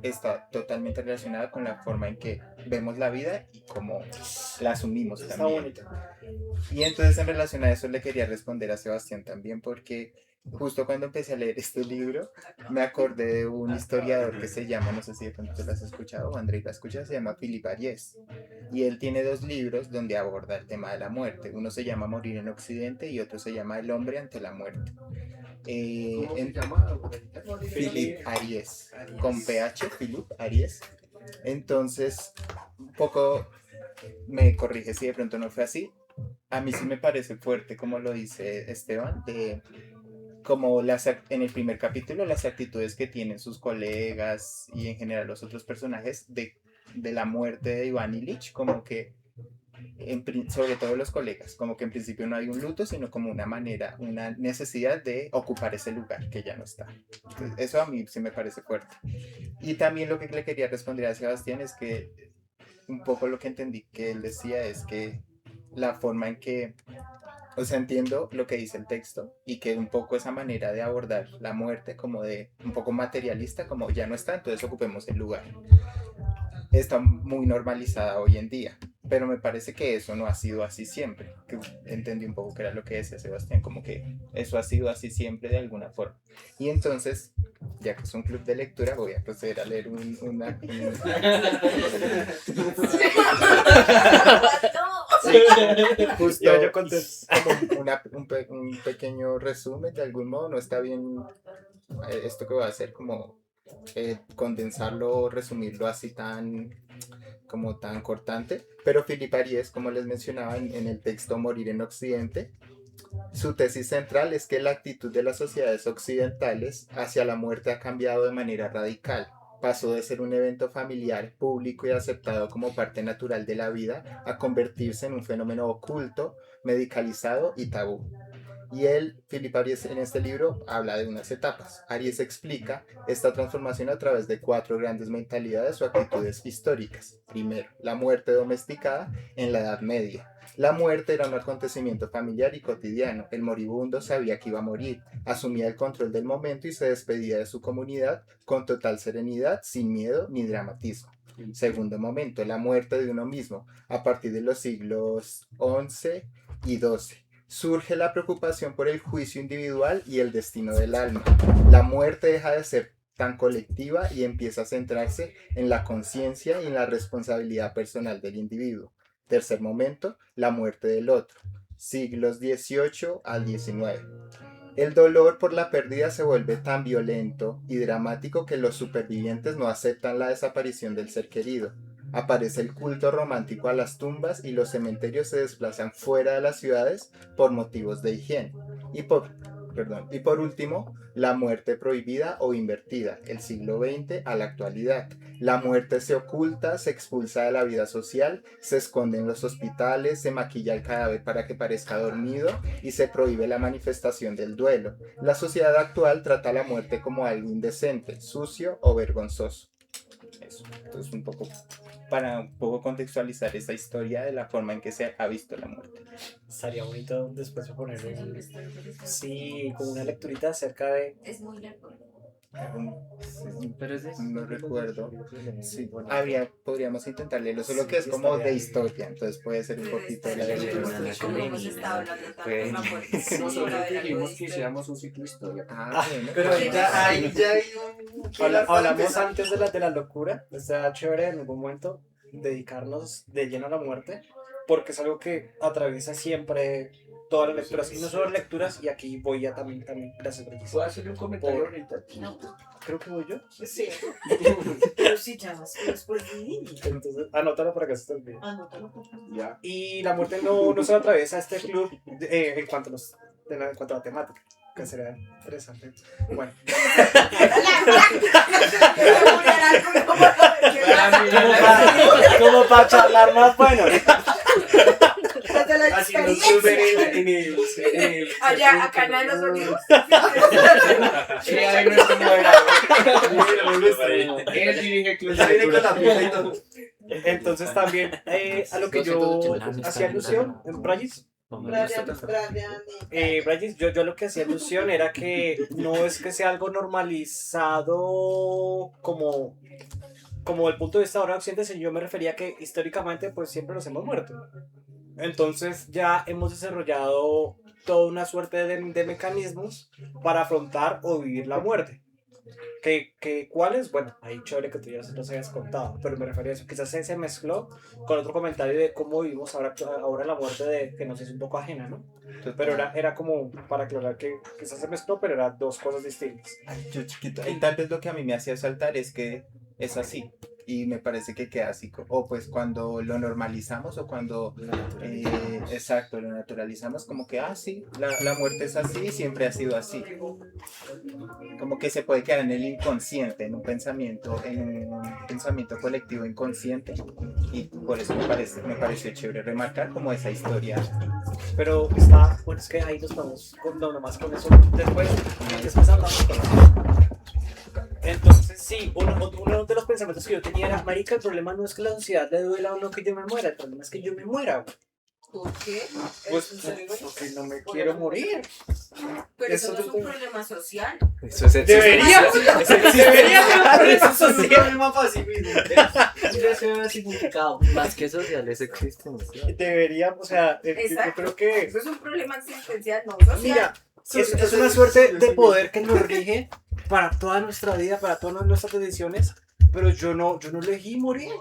está totalmente relacionada con la forma en que vemos la vida y cómo la asumimos Está también. bonito. Y entonces en relación a eso le quería responder a Sebastián también porque justo cuando empecé a leer este libro me acordé de un historiador que se llama, no sé si de pronto tú lo has escuchado o Andrei la escucha, se llama Philippe Ariès. Y él tiene 2 libros donde aborda el tema de la muerte. Uno se llama Morir en Occidente y otro se llama El hombre ante la muerte. ¿Cómo se llama? Philippe Ariès, con PH, Philippe Ariès. Entonces, un poco me corrige si de pronto no fue así. A mí sí me parece fuerte, como lo dice Esteban, de como en el primer capítulo las actitudes que tienen sus colegas y en general los otros personajes de la muerte de Iván Ilich, como que sobre todo los colegas, como que en principio no hay un luto, sino como una manera, una necesidad de ocupar ese lugar que ya no está. Entonces, eso a mí sí me parece fuerte. Y también lo que le quería responder a Sebastián es que un poco lo que entendí que él decía es que la forma en que, o sea, entiendo lo que dice el texto y que un poco esa manera de abordar la muerte como de un poco materialista, como ya no está, entonces ocupemos el lugar, está muy normalizada hoy en día, pero me parece que eso no ha sido así siempre, que entendí un poco que era lo que decía Sebastián, como que eso ha sido así siempre de alguna forma. Y entonces, ya que es un club de lectura, voy a proceder a leer justo Yo conté. como un pequeño resumen de algún modo. No está bien esto que voy a hacer como condensarlo o resumirlo así tan cortante, pero Philippe Ariès, como les mencionaba en el texto Morir en Occidente, su tesis central es que la actitud de las sociedades occidentales hacia la muerte ha cambiado de manera radical. Pasó de ser un evento familiar, público y aceptado como parte natural de la vida a convertirse en un fenómeno oculto, medicalizado y tabú. Y Philippe Ariès, en este libro habla de unas etapas. Ariès explica esta transformación a través de 4 grandes mentalidades o actitudes históricas. Primero, la muerte domesticada en la Edad Media. La muerte era un acontecimiento familiar y cotidiano. El moribundo sabía que iba a morir, asumía el control del momento y se despedía de su comunidad con total serenidad, sin miedo ni dramatismo. Segundo momento, la muerte de uno mismo. A partir de los siglos XI y 12. Surge la preocupación por el juicio individual y el destino del alma. La muerte deja de ser tan colectiva y empieza a centrarse en la conciencia y en la responsabilidad personal del individuo. Tercer momento, la muerte del otro. Siglos XVIII al XIX. El dolor por la pérdida se vuelve tan violento y dramático que los supervivientes no aceptan la desaparición del ser querido. Aparece el culto romántico a las tumbas y los cementerios se desplazan fuera de las ciudades por motivos de higiene. Y por último, la muerte prohibida o invertida, el siglo XX a la actualidad. La muerte se oculta, se expulsa de la vida social, se esconde en los hospitales, se maquilla el cadáver para que parezca dormido y se prohíbe la manifestación del duelo. La sociedad actual trata a la muerte como algo indecente, sucio o vergonzoso. Eso, entonces para un poco contextualizar esta historia de la forma en que se ha visto la muerte. Estaría bonito después de poner sí, como una lecturita acerca de... Es muy largo. Pero es de eso. No recuerdo. Sí, bueno. podríamos intentar leerlo, solo que es como de historia, entonces puede ser un poquito de la Como hemos estado hablando tanto de la muerte. Nosotros dijimos que hiciéramos un ciclo historia. Bueno. Pero ya hay un... hablamos antes de la locura. Está chévere en algún momento dedicarnos de lleno a la muerte, porque es algo que atraviesa siempre todas las lecturas, y no solo lecturas, y aquí voy a también gracias por ¿Puedo hacerle un comentario Por- ahorita? No, creo que voy yo. Sí. Pero si ya vas después de mí. Entonces, anótalo para que se te olvide. Anótalo. Ya. Y la muerte no solo atraviesa este club en cuanto a la temática, que será interesante. Bueno, como para charlar más, bueno. Haciendo un super allá, acá nadie nos olvidó. Ahí no es como era. Él dirige club de lectura. Entonces también a lo que yo hacía alusión en Brayis, yo a lo que hacía alusión era que no es que sea algo normalizado como el punto de vista ahora occidente, sino yo me refería a que históricamente pues siempre nos hemos muerto. Entonces ya hemos desarrollado toda una suerte de mecanismos para afrontar o vivir la muerte. ¿Cuáles? Bueno, ahí chévere que tú ya se los hayas contado, pero me refería a eso. Quizás se mezcló con otro comentario de cómo vivimos ahora la muerte que nos es un poco ajena, ¿no? Pero era como para aclarar que quizás se mezcló, pero eran dos cosas distintas. Yo chiquito, y tal vez lo que a mí me hacía saltar es que es así. Y me parece que queda así, o pues cuando lo normalizamos o cuando, exacto, lo naturalizamos, como que, sí, la muerte es así, siempre ha sido así. Como que se puede quedar en el inconsciente, en un pensamiento colectivo inconsciente. Y por eso me pareció chévere remarcar como esa historia. Pero bueno, es que ahí nos vamos nomás con eso. Después hablamos con eso. Entonces, sí, uno de los pensamientos que yo tenía era, marica, el problema no es que la sociedad le duela o no que yo me muera, el problema es que yo me muera. ¿Por qué? Pues porque no me quiero morir. Pero eso no es un problema social. Eso es Debería ser un problema pacífico. Ya se ve significado. Más que social es existencial. Debería, o sea, yo Exacto. creo que... Eso es un problema existencial, no social. Mira, es una suerte de poder que nos rige para toda nuestra vida, para todas nuestras decisiones, pero yo no elegí morir.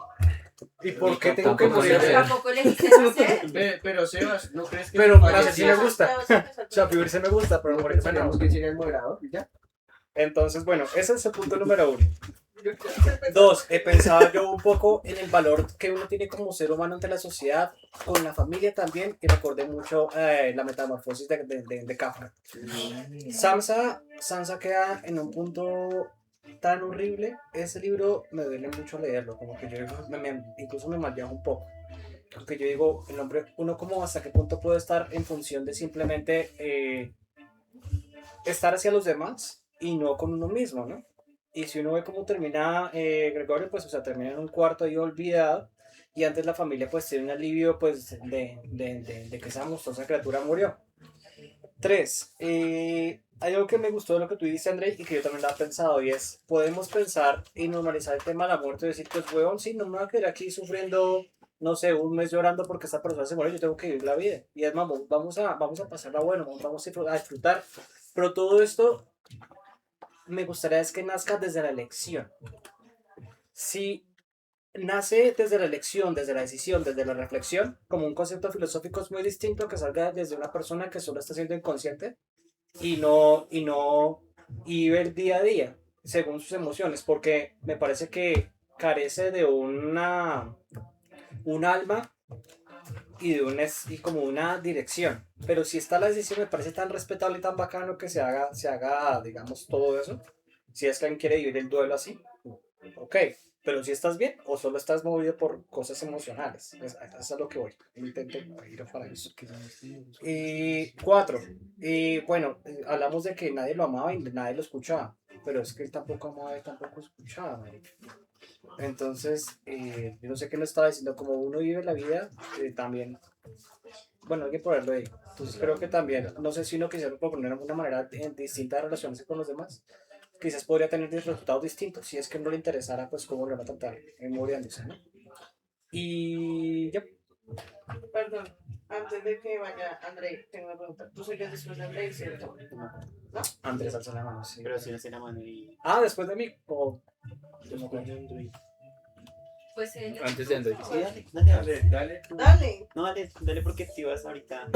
¿Y por qué tengo que morir? Pero tampoco elegiste nacer. Pero Sebas, ¿no crees que... Pero nacer sí me gusta. O sea, vivir sí me gusta, pero morir no. Tenemos que decir el moderador, ¿ya? Entonces, bueno, ese es el punto número 1. 2, pensaba yo un poco en el valor que uno tiene como ser humano ante la sociedad, con la familia también, y recordé mucho la metamorfosis de Kafka. Sansa queda en un punto tan horrible. Ese libro me duele mucho leerlo, como que yo incluso me malviajo un poco. Porque yo digo, el hombre, uno como hasta qué punto puede estar en función de simplemente estar hacia los demás y no con uno mismo, ¿no? Y si uno ve cómo termina Gregorio, pues, o sea, termina en un cuarto ahí olvidado, y antes la familia, pues, tiene un alivio, pues, de que esa monstruosa criatura murió. 3. Hay algo que me gustó de lo que tú dices, André, y que yo también lo he pensado, y es, podemos pensar y normalizar el tema de la muerte y decir, pues, huevón, sí, no me voy a quedar aquí sufriendo no sé, un mes llorando porque esta persona se muere, yo tengo que vivir la vida. Y es, vamos a pasarla bueno, vamos a disfrutar. Pero todo esto me gustaría es que nazca desde la elección. Si nace desde la elección, desde la decisión, desde la reflexión, como un concepto filosófico es muy distinto que salga desde una persona que solo está siendo inconsciente y vive el día a día según sus emociones, porque me parece que carece de un alma y como una dirección. Pero si está la decisión, me parece tan respetable y tan bacano que se haga, digamos, todo eso. Si es que alguien quiere vivir el duelo así, ok. Pero si estás bien o solo estás movido por cosas emocionales. Eso es a lo que voy. Intento ir para eso. Y 4. Y bueno, hablamos de que nadie lo amaba y nadie lo escuchaba. Pero es que él tampoco amaba y tampoco escuchaba, marica. Entonces, yo no sé qué lo estaba diciendo. Como uno vive la vida, también. Bueno, hay que ponerlo ahí. Entonces creo que también, no sé si uno quisiera proponer una manera distinta de relacionarse con los demás. Quizás podría tener resultados distintos si es que no le interesara pues cómo le va a tratar muriéndose, ¿no? Y ya. Perdón, antes de que vaya André, tengo una pregunta. Tú sigues después de André, ¿cierto? ¿No? Andrés alza la mano, sí. Pero si no se la mano y... Después de mí. Pues él. Antes de Andrés. Sí, dale. Dale. No, dale porque te ibas ahorita.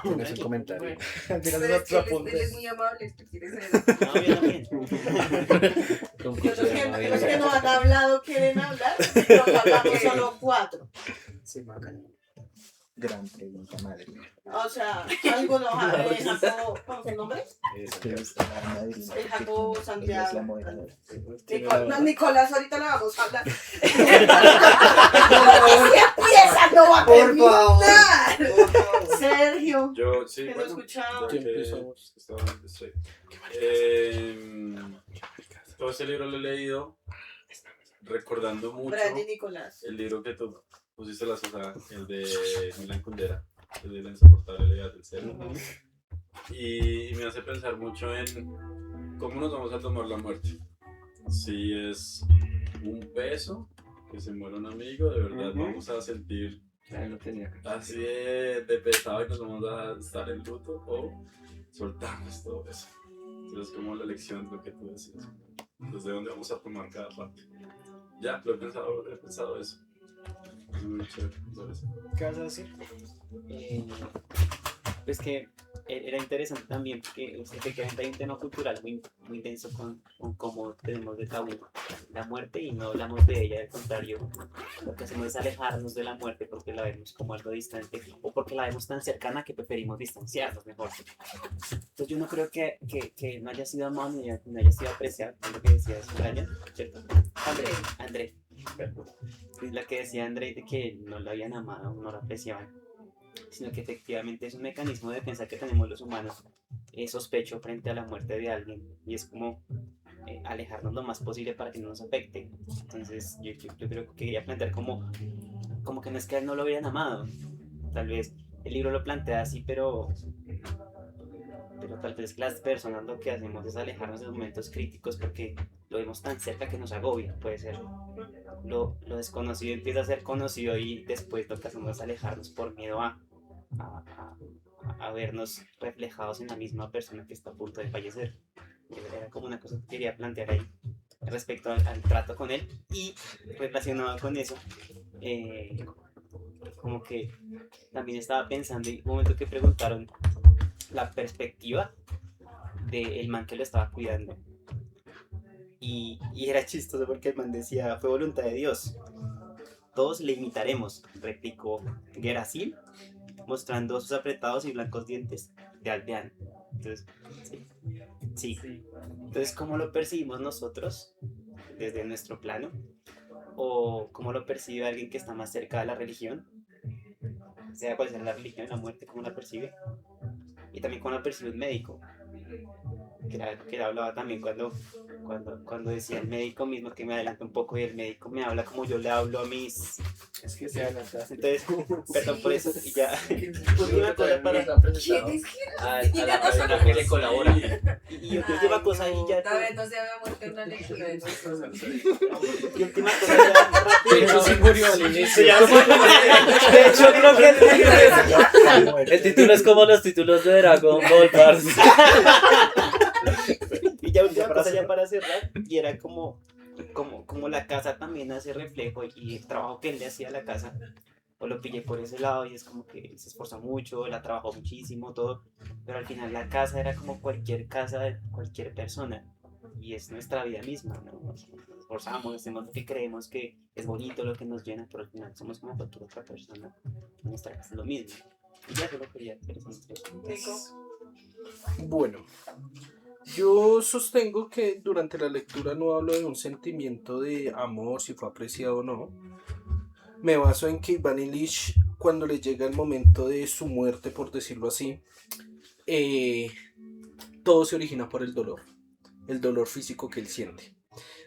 Tienes un comentario. Tienes Pero otro es que él apunte. es muy amable, tú quieres ser. No, yo también. Los que no han hablado quieren hablar, pero hablamos solo 4. Sí, bacán. Gran pregunta, madre. O sea, algo no Jacobo, ¿cómo es el nombre? Es que es la madrina. El Jacobo Ella es la Santiago. moderadora. No, Nicolás, ahorita le vamos a hablar. Si empieza, no va a terminar. Sergio, Yo, sí, que no bueno, escuchaba. ya que estaba donde estoy. Todo ese libro lo he leído recordando mucho Brad y Nicolás. el libro que tú pusiste la sosa, el de Milan Kundera, el de la insoportable levedad del ser. Y me hace pensar mucho en cómo nos vamos a tomar la muerte. Si es un peso, que se muere un amigo, de verdad vamos a sentir así de pesado y nos vamos a estar en luto, o soltamos todo eso. Entonces, como la elección, lo que tú decías, desde dónde vamos a tomar cada parte. Ya, lo he pensado eso. Es muy chévere pensar eso. ¿Qué vas a decir? Pues que era interesante también porque efectivamente hay un tema cultural muy, muy denso con cómo tenemos de tabú la muerte y no hablamos de ella, al contrario, lo que hacemos es alejarnos de la muerte porque la vemos como algo distante o porque la vemos tan cercana que preferimos distanciarnos mejor. Entonces yo no creo que no haya sido amado ni no haya sido apreciado, es lo que decías, Brian, ¿cierto? André. Es la que decía André de que no la habían amado, no la apreciaban, sino que efectivamente es un mecanismo de defensa que tenemos los humanos, sospecho frente a la muerte de alguien, y es como alejarnos lo más posible para que no nos afecte. Entonces yo creo que quería plantear como que no es que a él no lo hubieran amado, tal vez el libro lo plantea así, pero tal vez las personas lo que hacemos es alejarnos de momentos críticos porque lo vemos tan cerca que nos agobia, puede ser. Lo desconocido empieza a ser conocido y después lo que hacemos es alejarnos por miedo a vernos reflejados en la misma persona que está a punto de fallecer. Era como una cosa que quería plantear ahí respecto al trato con él, y relacionado con eso, como que también estaba pensando, en un momento que preguntaron la perspectiva del man que lo estaba cuidando. Y era chistoso porque el man decía, fue voluntad de Dios. Todos le imitaremos, replicó Gerasim, mostrando sus apretados y blancos dientes de aldeano. Entonces, sí. Entonces, ¿cómo lo percibimos nosotros desde nuestro plano? ¿O cómo lo percibe alguien que está más cerca de la religión? Sea cual sea la religión, la muerte, ¿cómo la percibe? Y también cómo la percibe un médico. Que hablaba también cuando decía el médico mismo, que me adelanta un poco y el médico me habla como yo le hablo a mis... Es que se adelanta. Entonces, perdón por eso y ya. Última cosa para a la persona que le colabora. Y última cosa y ya. Tal vez no se había muerto en una lectura de nosotros. Y última cosa ya. De hecho, 50 murió al inicio. De hecho, creo que El título es como los títulos de Dragon Ball, parce. Y ya última cosa ya para cerrar, y era como la casa también hace reflejo y el trabajo que él le hacía a la casa, o lo pillé por ese lado y es como que se esforzó mucho, la trabajó muchísimo, todo, pero al final la casa era como cualquier casa de cualquier persona y es nuestra vida misma, ¿no? Nos esforzamos, hacemos lo que creemos que es bonito, lo que nos llena, pero al final somos como cualquier otra persona, en nuestra casa es lo mismo. Y ya solo quería hacer esas tres cosas. Bueno, yo sostengo que durante la lectura no hablo de un sentimiento de amor, si fue apreciado o no. Me baso en que Iván Ilich, cuando le llega el momento de su muerte, por decirlo así, todo se origina por el dolor físico que él siente.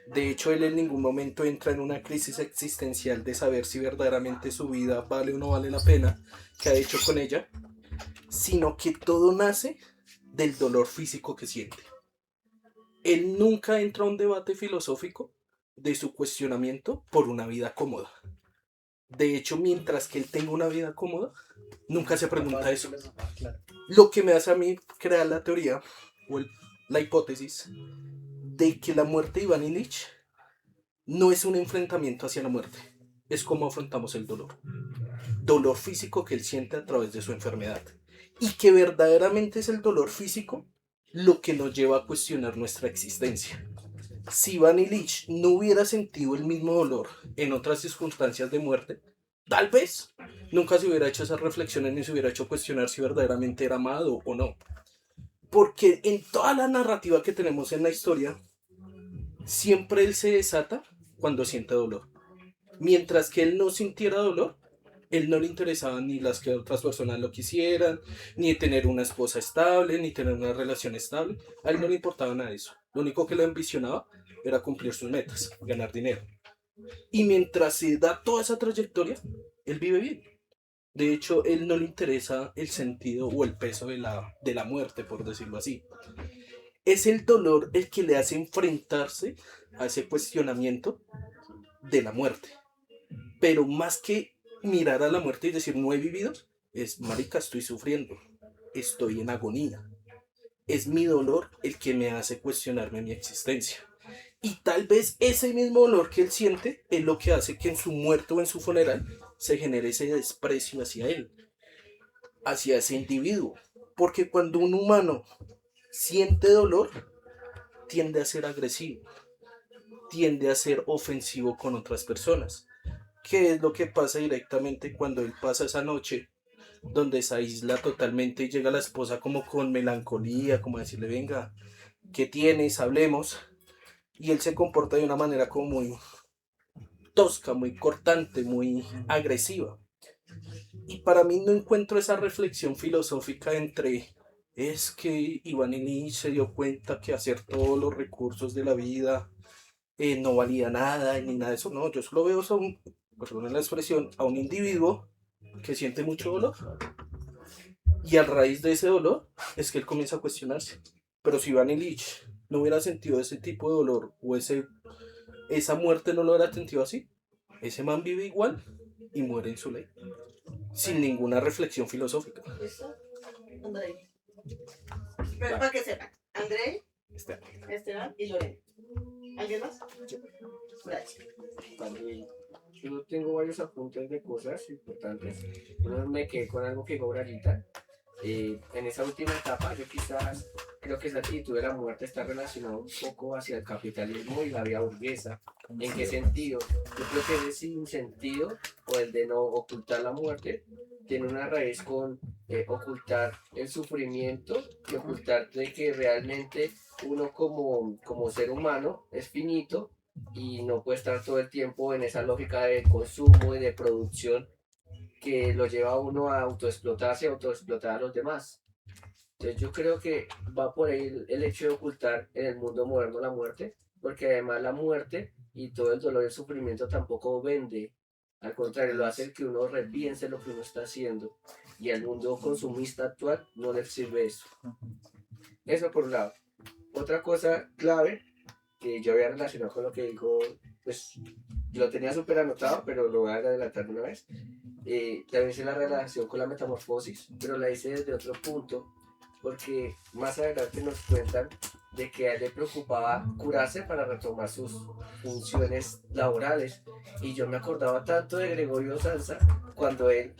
De hecho, él en ningún momento entra en una crisis existencial de saber si verdaderamente su vida vale o no vale la pena que ha hecho con ella, sino que todo nace del dolor físico que siente. Él nunca entra a un debate filosófico de su cuestionamiento por una vida cómoda. De hecho, mientras que él tenga una vida cómoda, nunca se pregunta eso. Lo que me hace a mí crear la teoría o la hipótesis de que la muerte de Iván Ilich no es un enfrentamiento hacia la muerte, es como afrontamos el dolor. Dolor físico que él siente a través de su enfermedad. Y que verdaderamente es el dolor físico lo que nos lleva a cuestionar nuestra existencia. Si Iván Ilich no hubiera sentido el mismo dolor en otras circunstancias de muerte, tal vez nunca se hubiera hecho esas reflexiones ni se hubiera hecho cuestionar si verdaderamente era amado o no. Porque en toda la narrativa que tenemos en la historia, siempre él se desata cuando siente dolor. Mientras que él no sintiera dolor, él no le interesaba ni las que otras personas lo quisieran, ni tener una esposa estable, ni tener una relación estable. A él no le importaba nada de eso. Lo único que lo ambicionaba era cumplir sus metas, ganar dinero. Y mientras se da toda esa trayectoria, él vive bien. De hecho, él no le interesa el sentido o el peso de la muerte, por decirlo así. Es el dolor el que le hace enfrentarse a ese cuestionamiento de la muerte. Pero más que mirar a la muerte y decir no he vivido, es marica, estoy sufriendo, estoy en agonía. Es mi dolor el que me hace cuestionarme mi existencia. Y tal vez ese mismo dolor que él siente es lo que hace que en su muerte o en su funeral se genere ese desprecio hacia él, hacia ese individuo. Porque cuando un humano siente dolor, tiende a ser agresivo, tiende a ser ofensivo con otras personas. ¿Qué es lo que pasa directamente cuando él pasa esa noche donde se aísla totalmente y llega la esposa como con melancolía, como a decirle, venga, ¿qué tienes? Hablemos. Y él se comporta de una manera como muy tosca, muy cortante, muy agresiva. Y para mí no encuentro esa reflexión filosófica entre es que Iván Ilich se dio cuenta que hacer todos los recursos de la vida no valía nada ni nada de eso. No, yo solo veo perdón la expresión, a un individuo que siente mucho dolor. Y a raíz de ese dolor es que él comienza a cuestionarse. Pero si Iván Ilich no hubiera sentido ese tipo de dolor o esa muerte no lo hubiera sentido así, ese man vive igual y muere en su ley, sin ninguna reflexión filosófica. ¿Listo? André. Pero para que sepan, André, Esteban y Lorena. ¿Alguien más? Gracias. También, yo tengo varios apuntes de cosas importantes. Uno me quedé con algo que dijo Braguita. En esa última etapa, yo quizás creo que esa actitud de la muerte está relacionada un poco hacia el capitalismo y la vida burguesa. ¿En qué sentido? Yo creo que ese sinsentido o el de no ocultar la muerte tiene una raíz con ocultar el sufrimiento y ocultar de que realmente uno como ser humano es finito y no puede estar todo el tiempo en esa lógica de consumo y de producción que lo lleva a uno a autoexplotarse y autoexplotar a los demás. Entonces yo creo que va por ahí el hecho de ocultar en el mundo moderno la muerte, porque además la muerte y todo el dolor y el sufrimiento tampoco vende. Al contrario, lo hace el que uno repiense lo que uno está haciendo. Y al mundo consumista actual no le sirve eso. Eso por un lado. Otra cosa clave que yo había relacionado con lo que dijo pues, Yo lo tenía súper anotado, pero lo voy a adelantar de una vez. También hice la relación con la metamorfosis, pero la hice desde otro punto, porque más adelante nos cuentan de que a él le preocupaba curarse para retomar sus funciones laborales. Y yo me acordaba tanto de Gregorio Samsa cuando él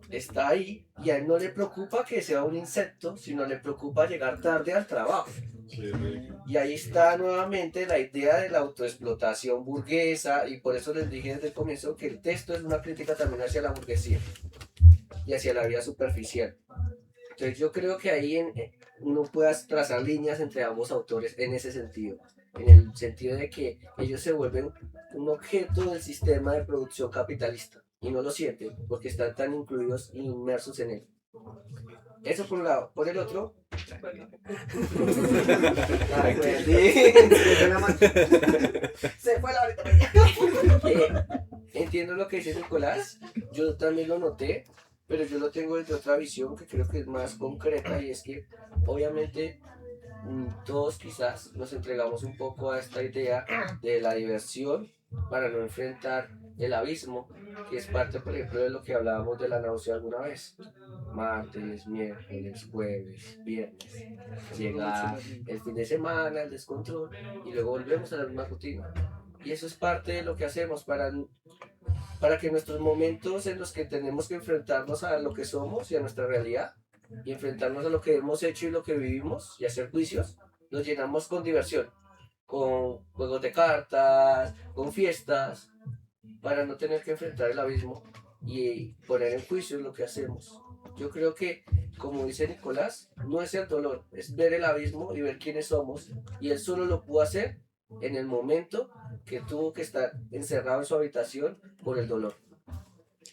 está ahí y a él no le preocupa que sea un insecto, sino le preocupa llegar tarde al trabajo. Y ahí está nuevamente la idea de la autoexplotación burguesa, y por eso les dije desde el comienzo que el texto es una crítica también hacia la burguesía y hacia la vida superficial. Entonces yo creo que ahí uno puede trazar líneas entre ambos autores en ese sentido, en el sentido de que ellos se vuelven un objeto del sistema de producción capitalista y no lo sienten porque están tan incluidos e inmersos en él. Eso por un lado. Por el otro, ay, Se fue la ahorita. entiendo lo que dice Nicolás, yo también lo noté, pero yo lo tengo desde otra visión que creo que es más concreta, y es que obviamente todos quizás nos entregamos un poco a esta idea de la diversión para no enfrentar el abismo, que es parte, por ejemplo, de lo que hablábamos de la náusea alguna vez. Martes, miércoles, jueves, viernes. Llega el fin de semana, el descontrol, y luego volvemos a la misma rutina. Y eso es parte de lo que hacemos para que nuestros momentos en los que tenemos que enfrentarnos a lo que somos y a nuestra realidad, y enfrentarnos a lo que hemos hecho y lo que vivimos, y hacer juicios, los llenamos con diversión, con juegos de cartas, con fiestas, para no tener que enfrentar el abismo y poner en juicio lo que hacemos. Yo creo que, como dice Nicolás, no es el dolor, es ver el abismo y ver quiénes somos, y él solo lo pudo hacer en el momento que tuvo que estar encerrado en su habitación por el dolor.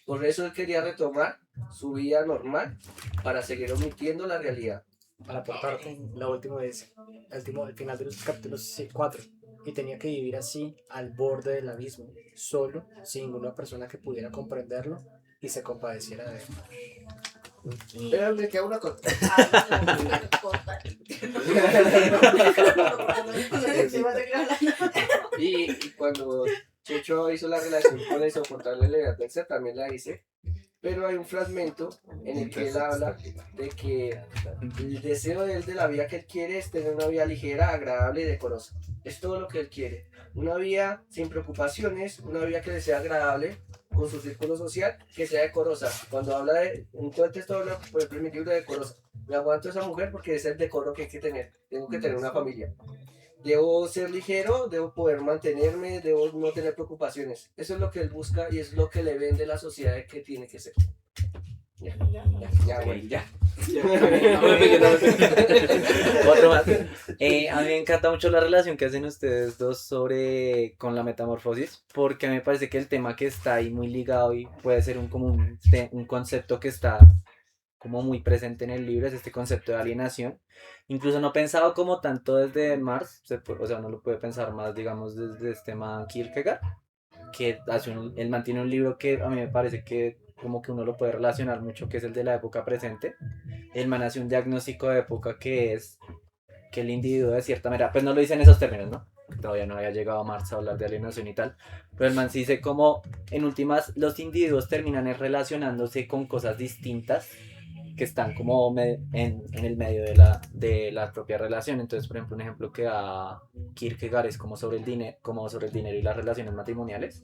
Por eso él quería retomar su vida normal para seguir omitiendo la realidad. Para aportar la última vez, el final de los capítulos 4, y tenía que vivir así al borde del abismo, solo, sin ninguna persona que pudiera comprenderlo y se compadeciera de él. Pero me queda una cosa. Y cuando Checho hizo la relación con la insoportable levedad del ser, también la hice. Pero hay un fragmento en el que él habla de que el deseo de él de la vida que él quiere es tener una vida ligera, agradable y decorosa. Es todo lo que él quiere. Una vida sin preocupaciones, una vida que le sea agradable con su círculo social, que sea decorosa. Cuando habla en todo el texto habla por el primer libro de decorosa. Me aguanto a esa mujer porque es el decoro que hay que tener. Tengo que tener una familia. Debo ser ligero, debo poder mantenerme, debo no tener preocupaciones. Eso es lo que él busca y es lo que le vende la sociedad de que tiene que ser. Ya. Otro más. A mí me encanta mucho la relación que hacen ustedes dos con la metamorfosis, porque a mí me parece que el tema que está ahí muy ligado y puede ser un concepto que está como muy presente en el libro, es este concepto de alienación. Incluso no pensado como tanto desde Marx, o sea, uno lo puede pensar más, digamos, desde este man Kierkegaard, que él mantiene un libro que a mí me parece que como que uno lo puede relacionar mucho, que es el de la época presente. El man hace un diagnóstico de época que es que el individuo de cierta manera, pues no lo dice en esos términos, ¿no? Todavía no había llegado Marx a hablar de alienación y tal, pero el man sí dice como en últimas los individuos terminan relacionándose con cosas distintas que están como en el medio de la propia relación. Entonces, por ejemplo, un ejemplo que da Kierkegaard es como sobre el dinero y las relaciones matrimoniales,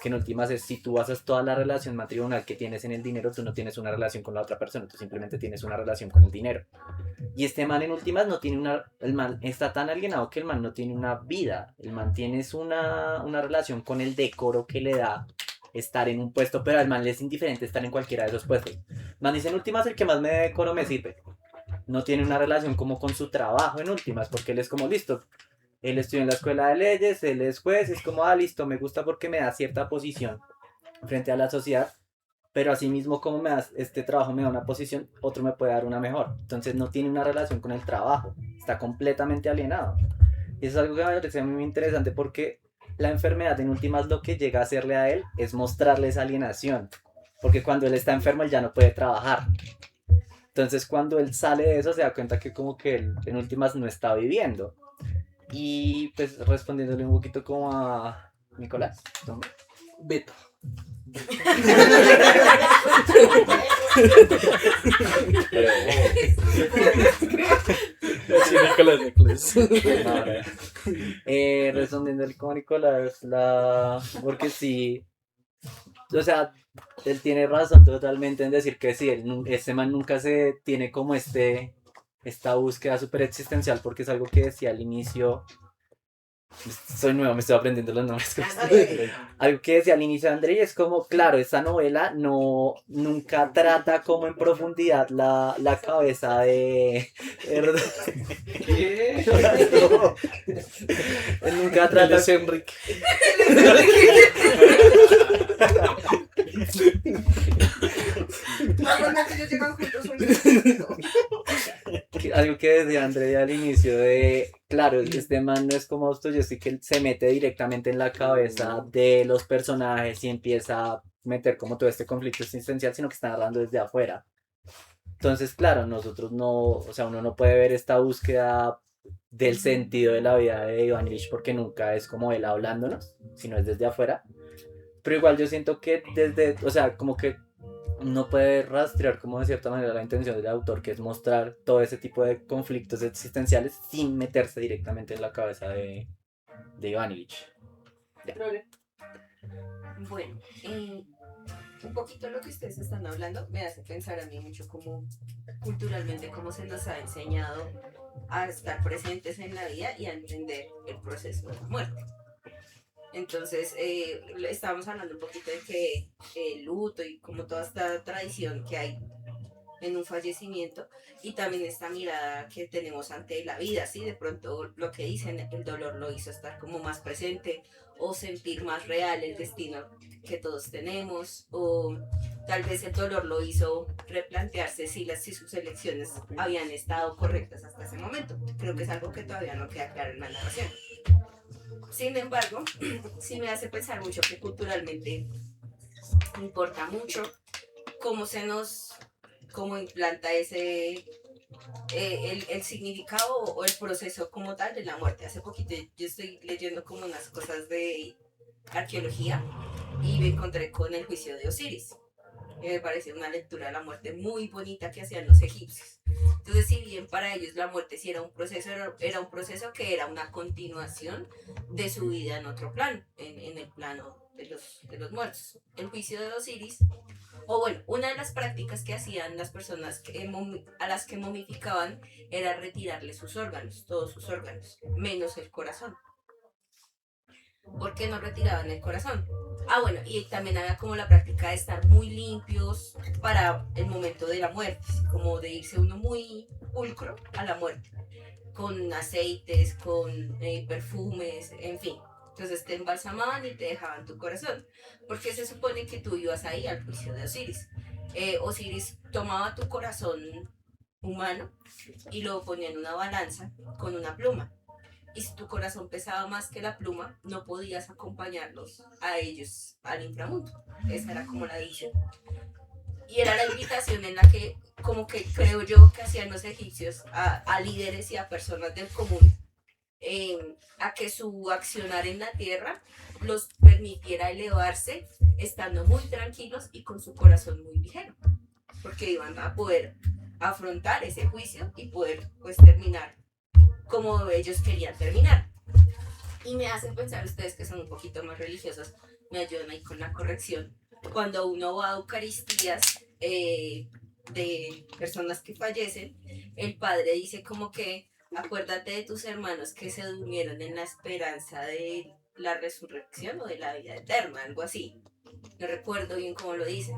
que en últimas es si tú basas toda la relación matrimonial que tienes en el dinero, tú no tienes una relación con la otra persona, tú simplemente tienes una relación con el dinero. Y este man en últimas no tiene el man está tan alienado que el man no tiene una vida, el man tiene una relación con el decoro que le da estar en un puesto, pero al man le es indiferente estar en cualquiera de esos puestos. Man dice en últimas el que más me decoro me sirve. No tiene una relación como con su trabajo en últimas, porque él es como listo. Él estudia en la escuela de leyes, él es juez, es como listo, me gusta porque me da cierta posición frente a la sociedad, pero asimismo como este trabajo me da una posición, otro me puede dar una mejor. Entonces no tiene una relación con el trabajo, está completamente alienado. Y eso es algo que me parece muy interesante porque la enfermedad en últimas lo que llega a hacerle a él es mostrarle esa alienación, porque cuando él está enfermo él ya no puede trabajar. Entonces cuando él sale de eso se da cuenta que como que él en últimas no está viviendo. Y pues respondiéndole un poquito como a Nicolás. ¿Tú? Beto. Sí, Nicolás. Resumiendo el como Nicolás, porque sí, o sea, él tiene razón totalmente en decir que sí, este man nunca se tiene como esta búsqueda super existencial, porque es algo que decía al inicio. Soy nuevo, me estoy aprendiendo los nombres. Algo que decía al inicio de André es como, claro, esta novela nunca trata como en profundidad la cabeza de... ¿Qué? Nunca trata... Es Enrique. Normalmente ellos llegan juntos un Algo que decía André al inicio de, claro, este man no es como Dostoyevsky que él se mete directamente en la cabeza de los personajes y empieza a meter como todo este conflicto existencial, sino que está narrando desde afuera. Entonces, claro, nosotros no, o sea, uno no puede ver esta búsqueda del sentido de la vida de Iván Ilich porque nunca es como él hablándonos, sino es desde afuera. Pero igual yo siento que desde, o sea, como que no puede rastrear como de cierta manera la intención del autor, que es mostrar todo ese tipo de conflictos existenciales sin meterse directamente en la cabeza de Iván Ilich. Bueno, un poquito lo que ustedes están hablando me hace pensar a mí mucho como culturalmente cómo se nos ha enseñado a estar presentes en la vida y a entender el proceso de la muerte. Entonces, estábamos hablando un poquito de que el luto y como toda esta tradición que hay en un fallecimiento y también esta mirada que tenemos ante la vida, ¿sí? De pronto lo que dicen, el dolor lo hizo estar como más presente o sentir más real el destino que todos tenemos, o tal vez el dolor lo hizo replantearse si sus elecciones habían estado correctas hasta ese momento. Creo que es algo que todavía no queda claro en la narración. Sin embargo, sí me hace pensar mucho que culturalmente importa mucho cómo implanta ese el significado o el proceso como tal de la muerte. Hace poquito yo estoy leyendo como unas cosas de arqueología y me encontré con el juicio de Osiris. Y me pareció una lectura de la muerte muy bonita que hacían los egipcios. Entonces, si bien para ellos la muerte sí era un proceso, era un proceso que era una continuación de su vida en otro plano, en el plano de los muertos. El juicio de Osiris, o bueno, una de las prácticas que hacían las personas a las que momificaban era retirarle sus órganos, todos sus órganos, menos el corazón. ¿Por qué no retiraban el corazón? Ah, bueno, y también había como la práctica de estar muy limpios para el momento de la muerte, como de irse uno muy pulcro a la muerte, con aceites, con perfumes, en fin. Entonces te embalsamaban y te dejaban tu corazón, porque se supone que tú ibas ahí al juicio de Osiris. Osiris tomaba tu corazón humano y lo ponía en una balanza con una pluma. Y si tu corazón pesaba más que la pluma, no podías acompañarlos a ellos al inframundo. Esa era como la dicha. Y era la invitación en la que, como que creo yo que hacían los egipcios a líderes y a personas del común, a que su accionar en la tierra los permitiera elevarse, estando muy tranquilos y con su corazón muy ligero. Porque iban a poder afrontar ese juicio y poder pues terminar como ellos querían terminar. Y me hacen pensar, ustedes que son un poquito más religiosos, me ayudan ahí con la corrección. Cuando uno va a Eucaristías de personas que fallecen, el padre dice como que acuérdate de tus hermanos que se durmieron en la esperanza de la resurrección o de la vida eterna, algo así. No recuerdo bien cómo lo dice.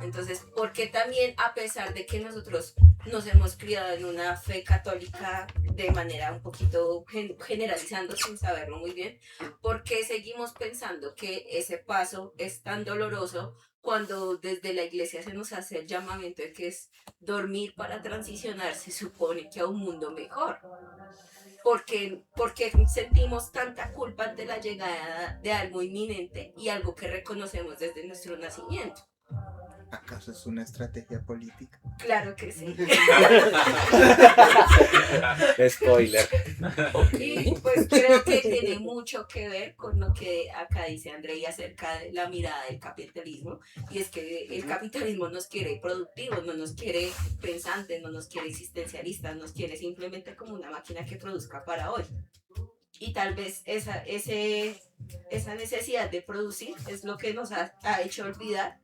Entonces, porque también a pesar de que nosotros nos hemos criado en una fe católica de manera un poquito generalizando sin saberlo muy bien, ¿por qué seguimos pensando que ese paso es tan doloroso cuando desde la iglesia se nos hace el llamamiento de que es dormir para transicionar, se supone que a un mundo mejor? Porque sentimos tanta culpa ante la llegada de algo inminente y algo que reconocemos desde nuestro nacimiento. ¿Acaso es una estrategia política? Claro que sí. Spoiler. Y pues creo que tiene mucho que ver con lo que acá dice Andrei acerca de la mirada del capitalismo. Y es que el capitalismo nos quiere productivos, no nos quiere pensantes, no nos quiere existencialistas, nos quiere simplemente como una máquina que produzca para hoy. Y tal vez esa necesidad de producir es lo que nos ha hecho olvidar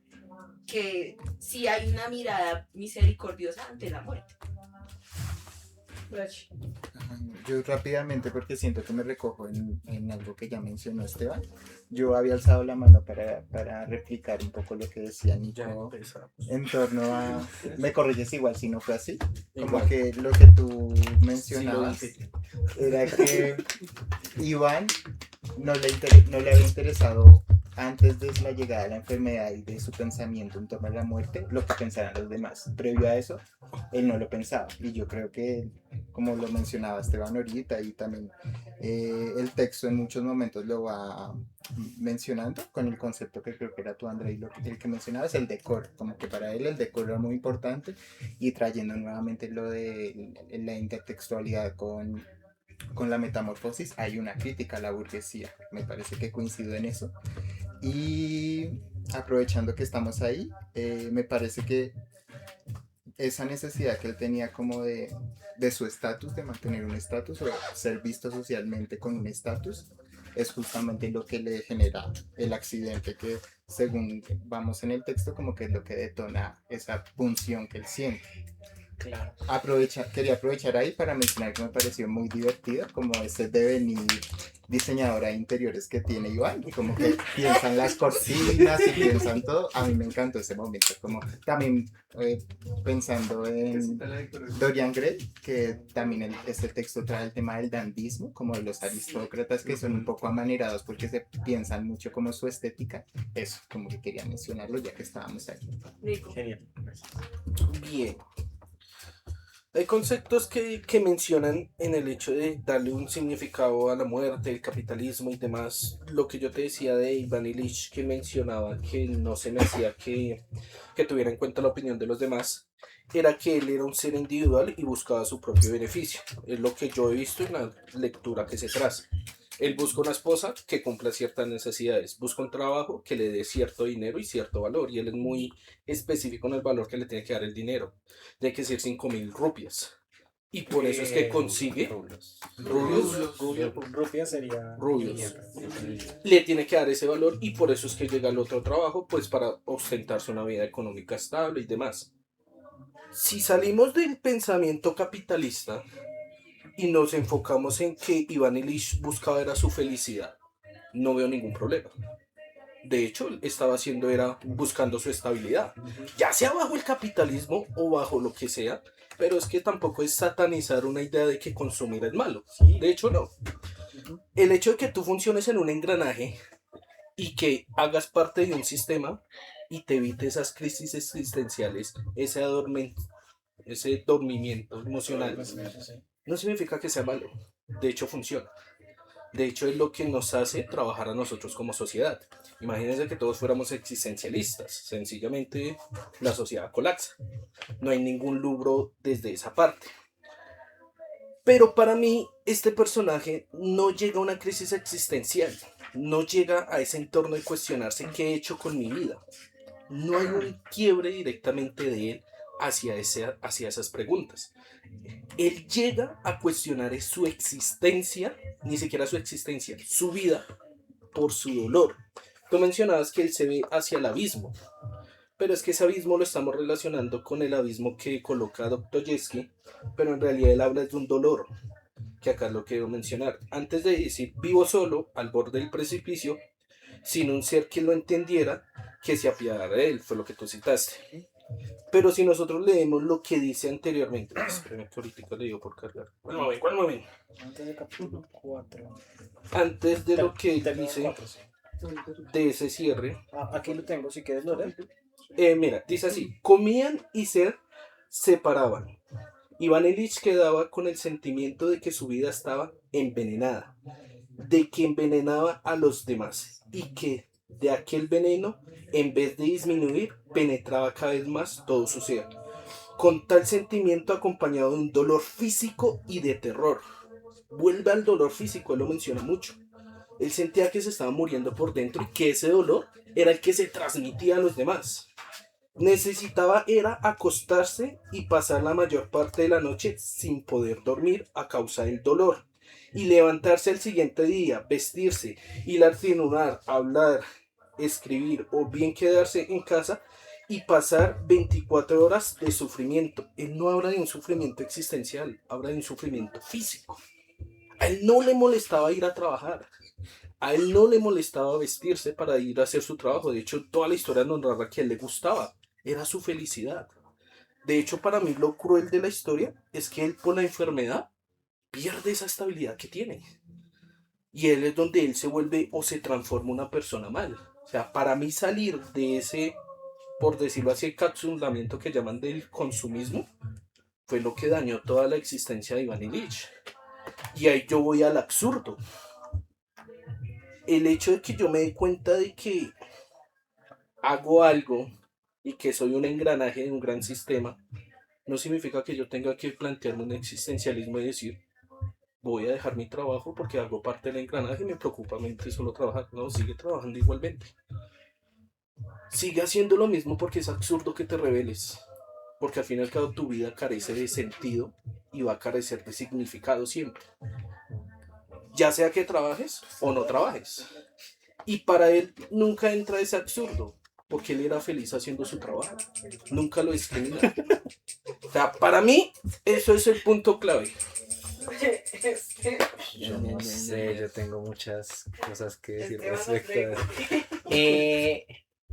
que sí hay una mirada misericordiosa ante la muerte. Ajá, yo rápidamente, porque siento que me recojo en algo que ya mencionó Esteban, yo había alzado la mano para replicar un poco lo que decía Nico en torno a... Me corriges igual si no fue así, como Igual. que lo que tú mencionabas era que Iván no le había interesado antes de la llegada de la enfermedad y de su pensamiento en torno a la muerte, lo que pensaran los demás. Previo a eso, él no lo pensaba. Y yo creo que, como lo mencionaba Esteban ahorita, y también el texto en muchos momentos lo va mencionando con el concepto que creo que era tú, André, y el que mencionabas, el decoro. Como que para él el decoro era muy importante, y trayendo nuevamente lo de la intertextualidad con la metamorfosis, hay una crítica a la burguesía. Me parece que coincido en eso. Y aprovechando que estamos ahí, me parece que esa necesidad que él tenía como de su estatus, de mantener un estatus o ser visto socialmente con un estatus, es justamente lo que le genera el accidente que, según vamos en el texto, como que es lo que detona esa punción que él siente. Claro. Quería aprovechar ahí para mencionar que me pareció muy divertido como ese devenir diseñadora de interiores que tiene Iván, y como que piensan las cortinas y piensan todo. A mí me encantó ese momento, como también pensando en Dorian Gray, que también este texto trae el tema del dandismo, como de los aristócratas que son un poco amanerados porque se piensan mucho como su estética. Eso, como que quería mencionarlo ya que estábamos ahí. Genial. Bien. Hay conceptos que mencionan en el hecho de darle un significado a la muerte, el capitalismo y demás. Lo que yo te decía de Ivan Illich, que mencionaba que no se me hacía que tuviera en cuenta la opinión de los demás, era que él era un ser individual y buscaba su propio beneficio. Es lo que yo he visto en la lectura que se traza. Él busca una esposa que cumpla ciertas necesidades, busca un trabajo que le dé cierto dinero y cierto valor, y él es muy específico en el valor que le tiene que dar el dinero. Tiene que ser 5.000 rupias. Y por eso es que consigue Rupia sería rubios. Le tiene que dar ese valor, y por eso es que llega al otro trabajo, pues para ostentarse una vida económica estable y demás. Si salimos del pensamiento capitalista y nos enfocamos en que Iván Illich buscaba era su felicidad, no veo ningún problema. De hecho, él estaba haciendo era buscando su estabilidad, ya sea bajo el capitalismo o bajo lo que sea, pero es que tampoco es satanizar una idea de que consumir es malo. De hecho, no. El hecho de que tú funciones en un engranaje y que hagas parte de un sistema y te evite esas crisis existenciales, ese dormimiento emocional, no significa que sea malo. De hecho, funciona. De hecho, es lo que nos hace trabajar a nosotros como sociedad. Imagínense que todos fuéramos existencialistas. Sencillamente, la sociedad colapsa. No hay ningún logro desde esa parte. Pero para mí, este personaje no llega a una crisis existencial. No llega a ese entorno de cuestionarse qué he hecho con mi vida. No hay un quiebre directamente de él hacia esas preguntas. Él llega a cuestionar su existencia, ni siquiera su existencia, su vida, por su dolor. Tú mencionabas que él se ve hacia el abismo, pero es que ese abismo lo estamos relacionando con el abismo que coloca Dostoyevsky, pero en realidad él habla de un dolor, que acá lo quiero mencionar. Antes de decir vivo solo, al borde del precipicio, sin un ser que lo entendiera, que se apiadara de él, fue lo que tú citaste. Pero si nosotros leemos lo que dice anteriormente, espérame que ahorita le digo por cargar. ¿Cuál momento? Antes del capítulo 4. Antes de lo que dice de ese cierre. Aquí lo tengo, si quieres lo lees. Mira, dice así: comían y se separaban. Iván Illich quedaba con el sentimiento de que su vida estaba envenenada, de que envenenaba a los demás y que de aquel veneno, en vez de disminuir, penetraba cada vez más todo su ser, con tal sentimiento acompañado de un dolor físico y de terror. Vuelve al dolor físico, él lo menciona mucho. Él sentía que se estaba muriendo por dentro y que ese dolor era el que se transmitía a los demás. Necesitaba era acostarse y pasar la mayor parte de la noche sin poder dormir a causa del dolor. Y levantarse el siguiente día, vestirse, ir al celular, hablar, escribir o bien quedarse en casa y pasar 24 horas de sufrimiento. Él no habla de un sufrimiento existencial, habla de un sufrimiento físico. A él no le molestaba ir a trabajar. A él no le molestaba vestirse para ir a hacer su trabajo. De hecho, toda la historia nos narra que a él le gustaba. Era su felicidad. De hecho, para mí lo cruel de la historia es que él por la enfermedad pierde esa estabilidad que tiene. Y él es donde él se vuelve o se transforma una persona mal. O sea, para mí salir de ese, por decirlo así, encapsulamiento que llaman del consumismo, fue lo que dañó toda la existencia de Iván Ilich. Y ahí yo voy al absurdo. El hecho de que yo me dé cuenta de que hago algo y que soy un engranaje de un gran sistema, no significa que yo tenga que plantearme un existencialismo y decir, voy a dejar mi trabajo porque hago parte del engranaje y me preocupa mente solo trabajar. No, sigue trabajando igualmente. Sigue haciendo lo mismo porque es absurdo que te rebeles. Porque al fin y al cabo tu vida carece de sentido y va a carecer de significado siempre. Ya sea que trabajes o no trabajes. Y para él nunca entra ese absurdo, porque él era feliz haciendo su trabajo. Nunca lo discrimina. O sea, para mí, eso es el punto clave. Yo no sé, yo tengo muchas cosas que decir Esteban respecto a eso. Andrei.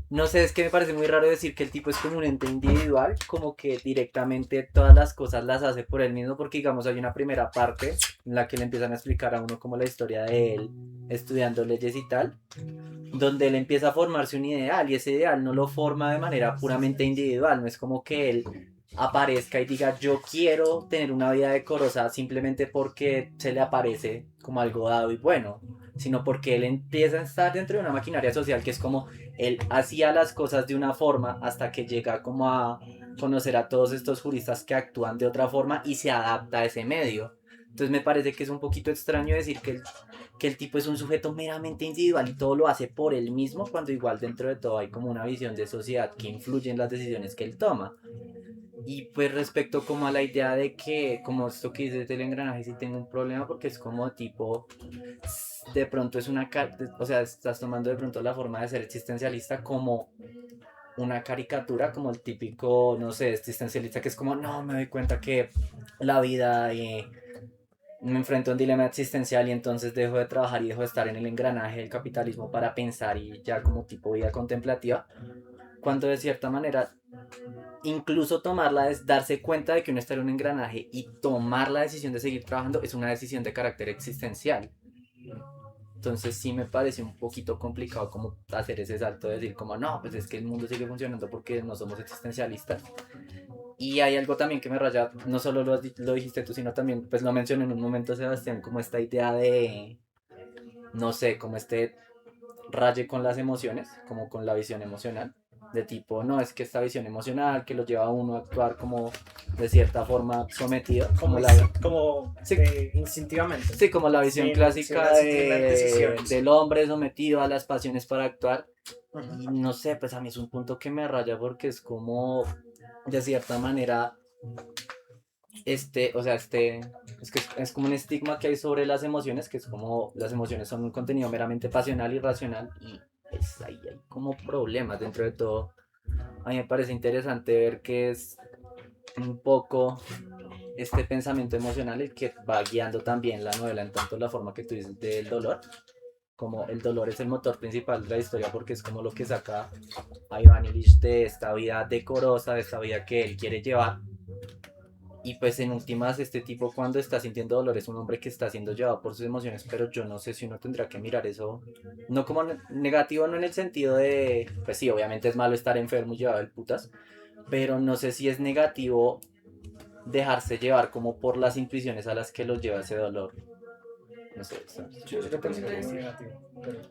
No sé, es que me parece muy raro decir que el tipo es como un ente individual, como que directamente todas las cosas las hace por él mismo, porque digamos hay una primera parte en la que le empiezan a explicar a uno como la historia de él estudiando leyes y tal, donde él empieza a formarse un ideal y ese ideal no lo forma de manera puramente individual, no es como que él aparezca y diga yo quiero tener una vida decorosa simplemente porque se le aparece como algo dado y bueno, sino porque él empieza a estar dentro de una maquinaria social que es como él hacía las cosas de una forma hasta que llega como a conocer a todos estos juristas que actúan de otra forma y se adapta a ese medio. Entonces me parece que es un poquito extraño decir que el tipo es un sujeto meramente individual y todo lo hace por él mismo, cuando igual dentro de todo hay como una visión de sociedad que influye en las decisiones que él toma. Y pues respecto como a la idea de que, como esto que dices del engranaje, sí tengo un problema porque es como tipo, de pronto es una, o sea, estás tomando de pronto la forma de ser existencialista como una caricatura, como el típico, no sé, existencialista que es como, no, me doy cuenta que la vida, me enfrento a un dilema existencial y entonces dejo de trabajar y dejo de estar en el engranaje del capitalismo para pensar y ya como tipo vida contemplativa, cuando de cierta manera incluso darse cuenta de que uno está en un engranaje y tomar la decisión de seguir trabajando es una decisión de carácter existencial. Entonces sí me parece un poquito complicado como hacer ese salto de decir como no, pues es que el mundo sigue funcionando porque no somos existencialistas. Y hay algo también que me raya, no solo lo dijiste tú, sino también pues lo mencioné en un momento Sebastián, como esta idea de, no sé, como este raye con las emociones, como con la visión emocional. De tipo, no, es que esta visión emocional que lo lleva a uno a actuar como de cierta forma sometido. Como Sí. Instintivamente. Sí, como la visión Sí, clásica sin tener decisiones. del hombre sometido a las pasiones para actuar. Ujú. Y no sé, pues a mí es un punto que me raya porque es como, de cierta manera, o sea, es que es como un estigma que hay sobre las emociones, que es como las emociones son un contenido meramente pasional y racional y pues ahí hay como problemas dentro de todo. A mí me parece interesante ver que es un poco este pensamiento emocional el que va guiando también la novela, en tanto la forma que tú dices del dolor, como el dolor es el motor principal de la historia porque es como lo que saca a Iván Ilich de esta vida decorosa, de esta vida que él quiere llevar. Y pues en últimas este tipo cuando está sintiendo dolor es un hombre que está siendo llevado por sus emociones, pero yo no sé si uno tendrá que mirar eso, no como negativo, no en el sentido de, pues sí, obviamente es malo estar enfermo y llevado del putas, pero no sé si es negativo dejarse llevar como por las intuiciones a las que los lleva ese dolor. No sé, Yo le pensé que es negativo. Pero...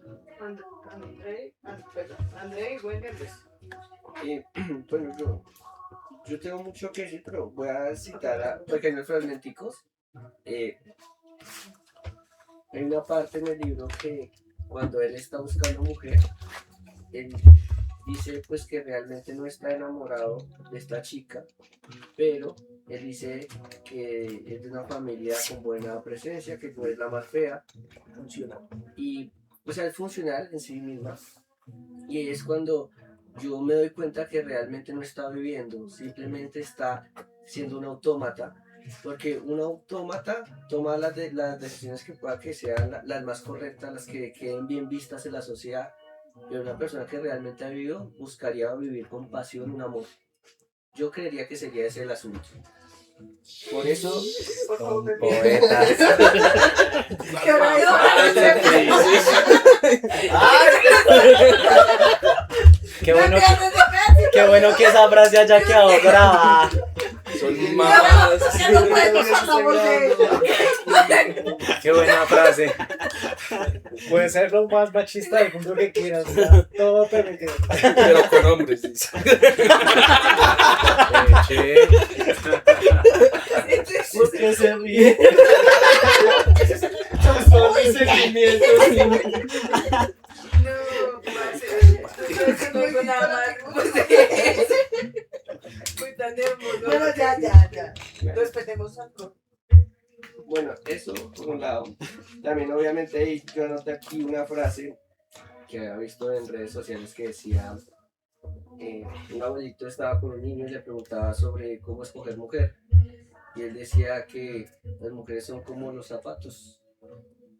André y Wendy, pues. Bueno, yo tengo mucho que decir, pero voy a citar a pequeños fragmenticos. Hay una parte en el libro que cuando él está buscando mujer, él dice pues que realmente no está enamorado de esta chica, pero él dice que es de una familia con buena presencia, que no es la más fea, Funciona. y pues es funcional en sí misma. Y es cuando yo me doy cuenta que realmente no está viviendo, simplemente está siendo un autómata, porque un autómata toma las decisiones que pueda que sean las más correctas, las que queden bien vistas en la sociedad, pero una persona que realmente ha vivido buscaría vivir con pasión un amor. Yo creería que sería ese el asunto. Por eso, Por favor, me Poetas. ¡Qué bueno! Qué bueno, qué bueno que esa frase haya quedado grabada. Son más. No podemos pasar por Qué buena frase. Puede ser lo más machista del mundo que quieras, o sea, todo permitido. Pero con hombres, dice. Porque se ríe. Son mis sentimientos. No, parce, no digo nada mal. Muy tan hermoso. Bueno, ya. Respetemos al coro. bueno, eso por un lado. También obviamente yo anoté aquí una frase que había visto en redes sociales que decía, un abuelito estaba con un niño y le preguntaba sobre cómo escoger mujer. Y él decía que las mujeres son como los zapatos.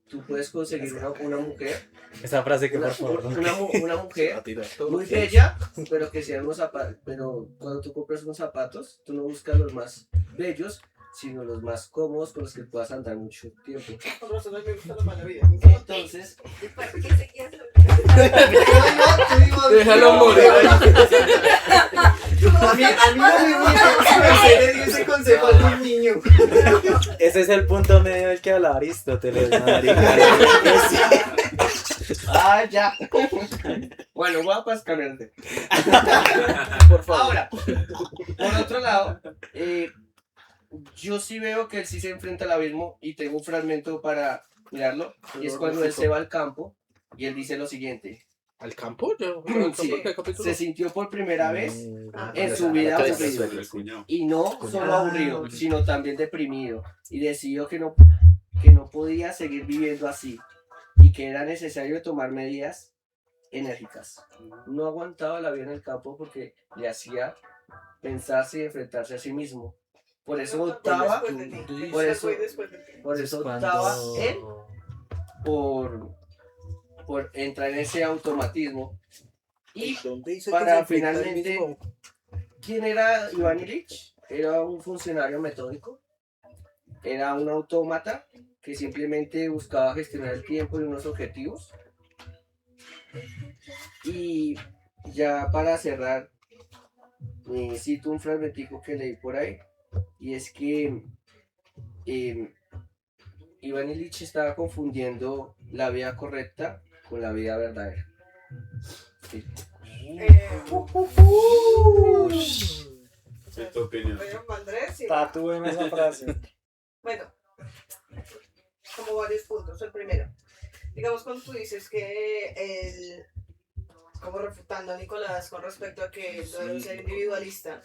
Tú puedes conseguir una mujer, Esa frase que por favor. una mujer A tirar todo muy lo que es. bella, pero que sean unos zapatos. Pero cuando tú compras unos zapatos, tú no buscas los más bellos, sino los más cómodos con los que puedas andar mucho tiempo. Con razón, a mí me gusta la mala vida. Entonces, Déjalo morir. A mí no me gusta que le dio ese consejo a un niño. Ese es el punto medio del que hablaba Aristóteles, marica. ya. Bueno, guapas, cambiarte. Por favor. Ahora, por otro lado, yo sí veo que él sí se enfrenta al abismo y tengo un fragmento para mirarlo. Y es cuando él se va al campo y él dice lo siguiente. ¿Al campo? Sí, ¿Qué capítulo? se sintió por primera vez Ah, en su vida aburrido. El cuñado. Y no solo aburrido, sino también deprimido. Y decidió que no podía seguir viviendo así y que era necesario tomar medidas enérgicas. No aguantaba la vida en el campo porque le hacía pensarse y enfrentarse a sí mismo. Por eso optaba, por eso optaba él por entrar en ese automatismo. Y ¿Dónde dice para que se enfrenta el finalmente, mismo? ¿quién era Iván Ilich? Era un funcionario metódico, era un autómata que simplemente buscaba gestionar el tiempo y unos objetivos. Y ya para cerrar, cito un fragmentico que leí por ahí, y es que Iván Ilich estaba confundiendo la vida correcta con la vida verdadera. Sí. ¿Es tu opinión? Bueno, Andrés, sí. Tatúen esa frase. Bueno, como varios puntos. El primero, digamos cuando tú dices que él, como refutando a Nicolás con respecto a que él debe ser individualista,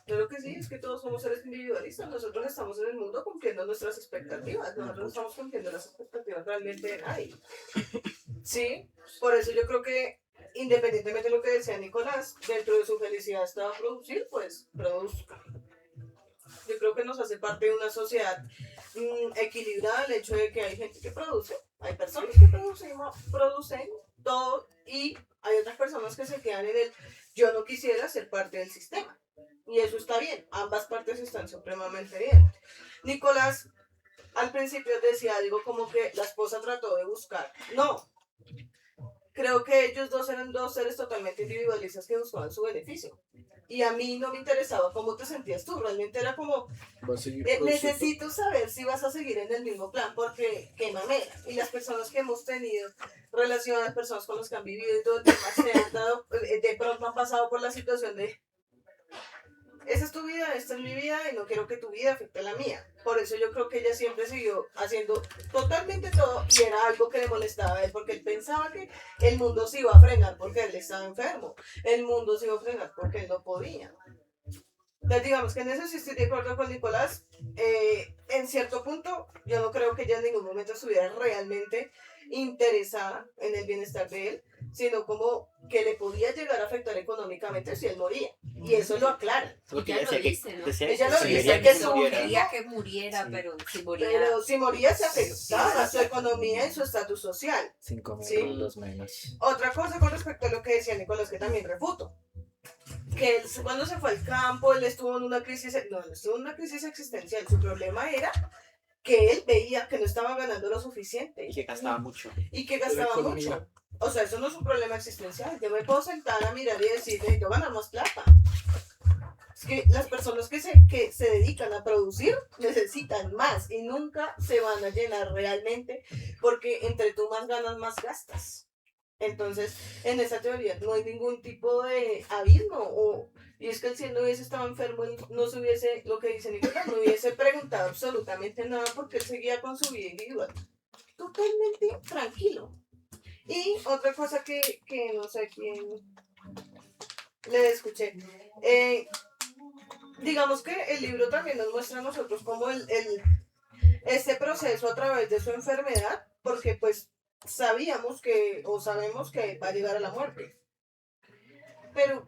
yo lo que sí es que todos somos seres individualistas. Nosotros estamos en el mundo cumpliendo nuestras expectativas. Nosotros no estamos cumpliendo las expectativas realmente de nadie. Sí, por eso yo creo que independientemente de lo que decía Nicolás, dentro de su felicidad estaba producir, pues produzca. Yo creo que nos hace parte de una sociedad equilibrada el hecho de que hay gente que produce, hay personas que producen todo y hay otras personas que se quedan en el yo no quisiera ser parte del sistema. Y eso está bien, ambas partes están supremamente bien. Nicolás al principio decía algo como que la esposa trató de buscar. No, creo que ellos dos eran dos seres totalmente individualistas que buscaban su beneficio. y a mí no me interesaba cómo te sentías tú, realmente era como, Va a seguir produciendo. necesito saber si vas a seguir en el mismo plan, porque qué mamera. Y las personas que hemos tenido relaciones, personas con las que han vivido y todo el tema, se han dado, de pronto han pasado por la situación de, esa es tu vida, esta es mi vida y no quiero que tu vida afecte a la mía. Por eso yo creo que ella siempre siguió haciendo totalmente todo y era algo que le molestaba a él porque él pensaba que el mundo se iba a frenar porque él estaba enfermo. El mundo se iba a frenar porque él no podía. Entonces digamos que en eso sí estoy de acuerdo con Nicolás. En cierto punto yo no creo que ella en ningún momento estuviera realmente interesada en el bienestar de él, sino como que le podía llegar a afectar económicamente si él moría. Y eso lo aclara. Porque Ella ella lo decía dice, que, ¿no? decía Ella lo que dice, quería que se su muriera. Quería que muriera, Sí. pero si moría. Pero si moría se afectaba a su economía y su estatus social. 5.000 Sí. rublos menos. Otra cosa con respecto a lo que decía Nicolás, que también refuto. Que él, cuando se fue al campo, él estuvo en una crisis, no estuvo en una crisis existencial. Su problema era que él veía que no estaba ganando lo suficiente Y que gastaba mucho. y que gastaba economía. mucho. O sea, eso no es un problema existencial. Yo me puedo sentar a mirar y decir, necesito ganar más plata. Es que las personas que se dedican a producir necesitan más y nunca se van a llenar realmente porque entre tú más ganas, más gastas. Entonces, en esa teoría no hay ningún tipo de abismo. Y es que él si no hubiese estado enfermo, él no se hubiese, lo que dice Nicolás, no hubiese preguntado absolutamente nada porque él seguía con su vida individual. Totalmente tranquilo. Y otra cosa que no sé quién le escuché. Digamos que el libro también nos muestra a nosotros como este proceso a través de su enfermedad, porque pues sabemos que va a llegar a la muerte. Pero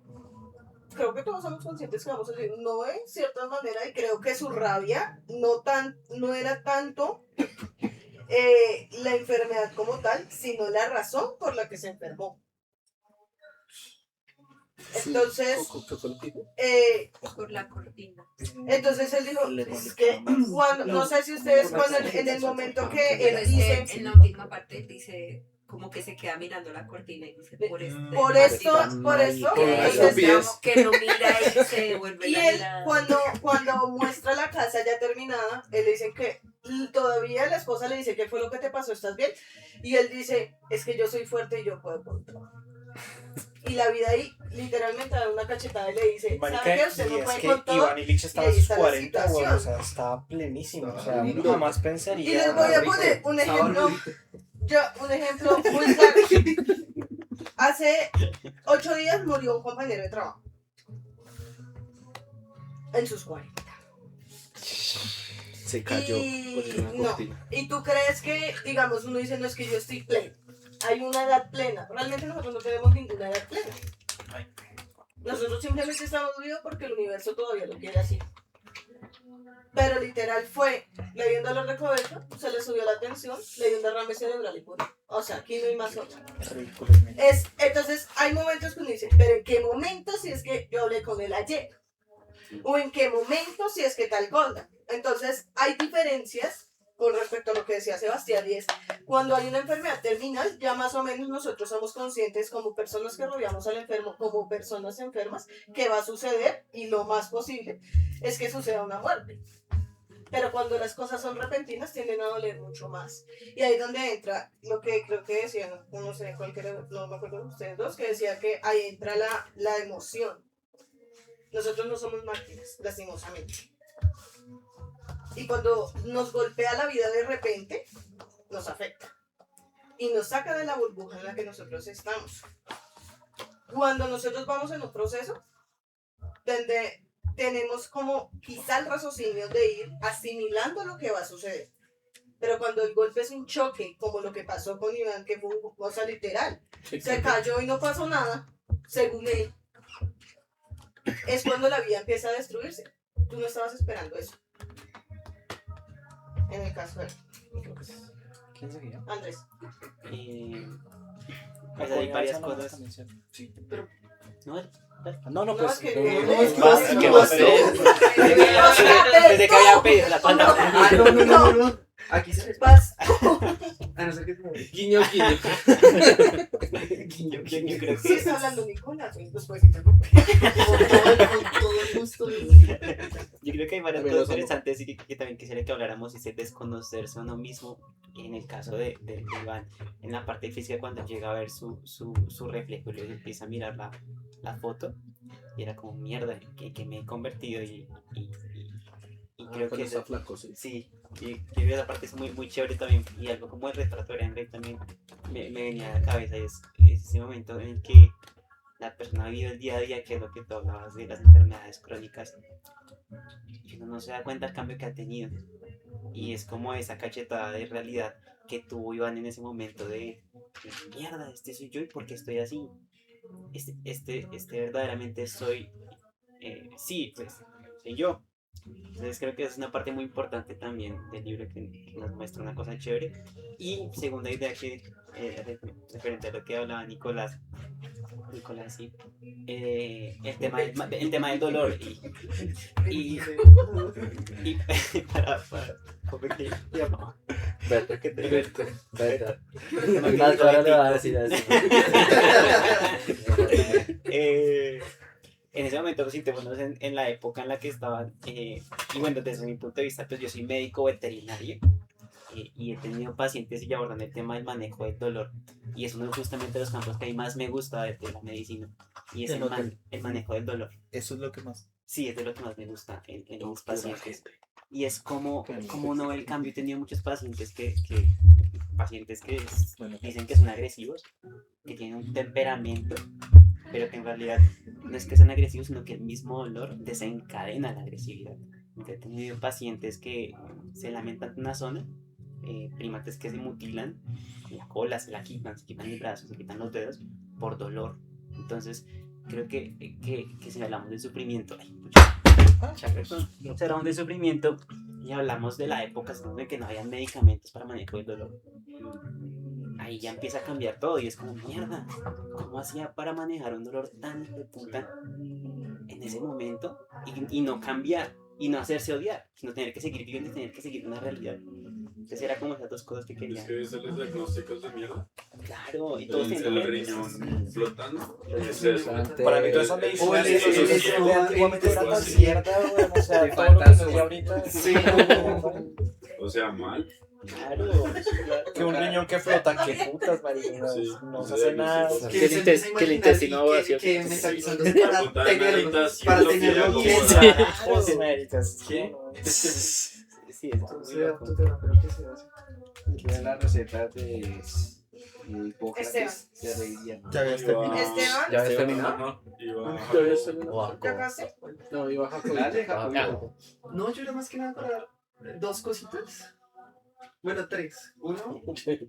creo que todos somos conscientes que vamos a decir, no en cierta manera, y creo que su rabia no era tanto la enfermedad como tal, sino la razón por la que se enfermó. Entonces, Por la cortina. entonces él dijo, es que cuando, no sé si ustedes cuando en el momento que Pero él es dice, que en la última parte dice como que se queda mirando la cortina y dice por esto, entonces, que lo mira y se devuelve y la él mirada. cuando muestra la casa ya terminada, él dice que todavía la esposa le dice, ¿qué fue lo que te pasó? ¿Estás bien? Y él dice, es que yo soy fuerte y yo puedo con todo. Y la vida ahí literalmente da una cachetada y le dice, ¿sabe qué? Usted no puede con todo. Iván Illich estaba y a ahí sus está la 40, bueno, situación. o sea, estaba plenísimo. O sea, Estaba uno lindo. jamás pensaría. Y les voy a poner un ejemplo. Un ejemplo muy claro. Hace 8 días murió un compañero de trabajo. En sus 40. Se cayó por una No. cortina. Y tú crees que, digamos, uno dice, no es que yo estoy pleno. Hay una edad plena. Realmente nosotros no tenemos ninguna edad plena. Nosotros simplemente estamos vivos porque el universo todavía lo quiere así. Pero literal fue, le dio un dolor de cabeza, se le subió la tensión, le dio un derrame cerebral y murió. O sea, aquí no hay más otra. Entonces, hay momentos que uno dice, pero ¿en qué momento si es que yo hablé con él ayer? ¿O en qué momento si es que tal cosa? Entonces, hay diferencias con respecto a lo que decía Sebastián, y es cuando hay una enfermedad terminal, ya más o menos nosotros somos conscientes como personas que rodeamos al enfermo, como personas enfermas, que va a suceder, y lo más posible es que suceda una muerte. Pero cuando las cosas son repentinas tienden a doler mucho más. Y ahí es donde entra lo que creo que decían, no sé, cualquiera, no me acuerdo de ustedes dos, que decía que ahí entra la emoción. Nosotros no somos máquinas, lastimosamente. Y cuando nos golpea la vida de repente, nos afecta. Y nos saca de la burbuja en la que nosotros estamos. Cuando nosotros vamos en un proceso, donde tenemos como quizá el raciocinio de ir asimilando lo que va a suceder. Pero cuando el golpe es un choque, como lo que pasó con Iván, que fue una cosa literal, se cayó y no pasó nada, según él, es cuando la vida empieza a destruirse. Tú no estabas esperando eso. En el caso de él. ¿Quién seguía? Andrés. Y pues hay varias cosas. Sí. No, No, pues. es que desde que había pedido la palabra. No. Aquí se les Vas. a no ser que Guiño, guiño. Guiño, creo Sí, que está hablando Nicolás, pues puedes interrumpir. creo que hay varias También cosas lo somos. interesantes y que también quisiera que habláramos, y es el desconocerse a uno mismo. En el caso de Iván, en la parte física, cuando llega a ver su reflejo y luego empieza a mirar la foto, y era como mierda, que me he convertido y creo que Cuando está flaco, sí. sí, y esa parte es muy, muy chévere también, y algo como el retrato de Henry también me venía a la cabeza, es ese momento en el que la persona vive el día a día, que es lo que tú hablabas de las enfermedades crónicas, y uno no se da cuenta del cambio que ha tenido, y es como esa cachetada de realidad que tuvo Iván en ese momento de mierda, este soy yo y por qué estoy así, este verdaderamente soy, sí, pues, soy yo. Entonces creo que es una parte muy importante también del libro que nos muestra una cosa chévere. Y segunda idea que referente a lo que hablaba Nicolás, sí, el tema del dolor y para ¿cómo es que se llama? Verdad. ¿Qué te- Verdad. Tema Más ahora lo va a poético. decir así. En ese momento sintémonos en la época en la que estaban, y bueno, desde mi punto de vista, pues yo soy médico veterinario, y he tenido pacientes y abordan el tema del manejo del dolor, y es uno justamente de los campos que a mí más me gusta de la medicina, y es el manejo del dolor. Eso es lo que más. Sí, es de lo que más me gusta en mis pacientes. Y es como uno ve el cambio. He tenido muchos pacientes que dicen que son agresivos, que tienen un temperamento, pero que en realidad no es que sean agresivos, sino que el mismo dolor desencadena la agresividad. He tenido pacientes que se lamentan de una zona, primates que se mutilan la cola, se quitan el brazo, se quitan los dedos por dolor. Entonces, creo que si hablamos de sufrimiento, si hablamos de sufrimiento y hablamos de la época en que no había medicamentos para manejo del dolor, ahí ya empieza a cambiar todo y es como mierda, ¿cómo hacía para manejar un dolor tan hijo de puta en ese momento y no cambiar y no hacerse odiar, sino tener que seguir viviendo y tener que seguir una realidad? Entonces era como esas dos cosas que quería. Es que viste los diagnósticos de mierda. Claro, y todos El tienen riñón flotando. Es eso. Para mí toda esa medicina O el- de antiguamente era tan sí. mierda, weón, o sea, Le todo lo falta que su- nos dio ahorita. Sí. O sea, mal. Claro, Que un riñón que flota, que putas, marica, Sí. no se hace nada. Que el intestino vacío. Que metalizándose La para puta de tenerlo, naritas, para lo que tenerlo hago, bien. bueno. Carajos, maricas. ¿Qué? sí, es muy loco. ¿Qué se hace? Que era la receta de Hipócrates. Se reiría. Ya habías terminado. Esteban, ¿Ya habías terminado? No, iba a- Ya habías terminado. Guau. ¿ya casi? No, iba a Dale, Ah, Jacobo. No, yo era más que nada para dar dos cositas. Bueno, tres. Uno,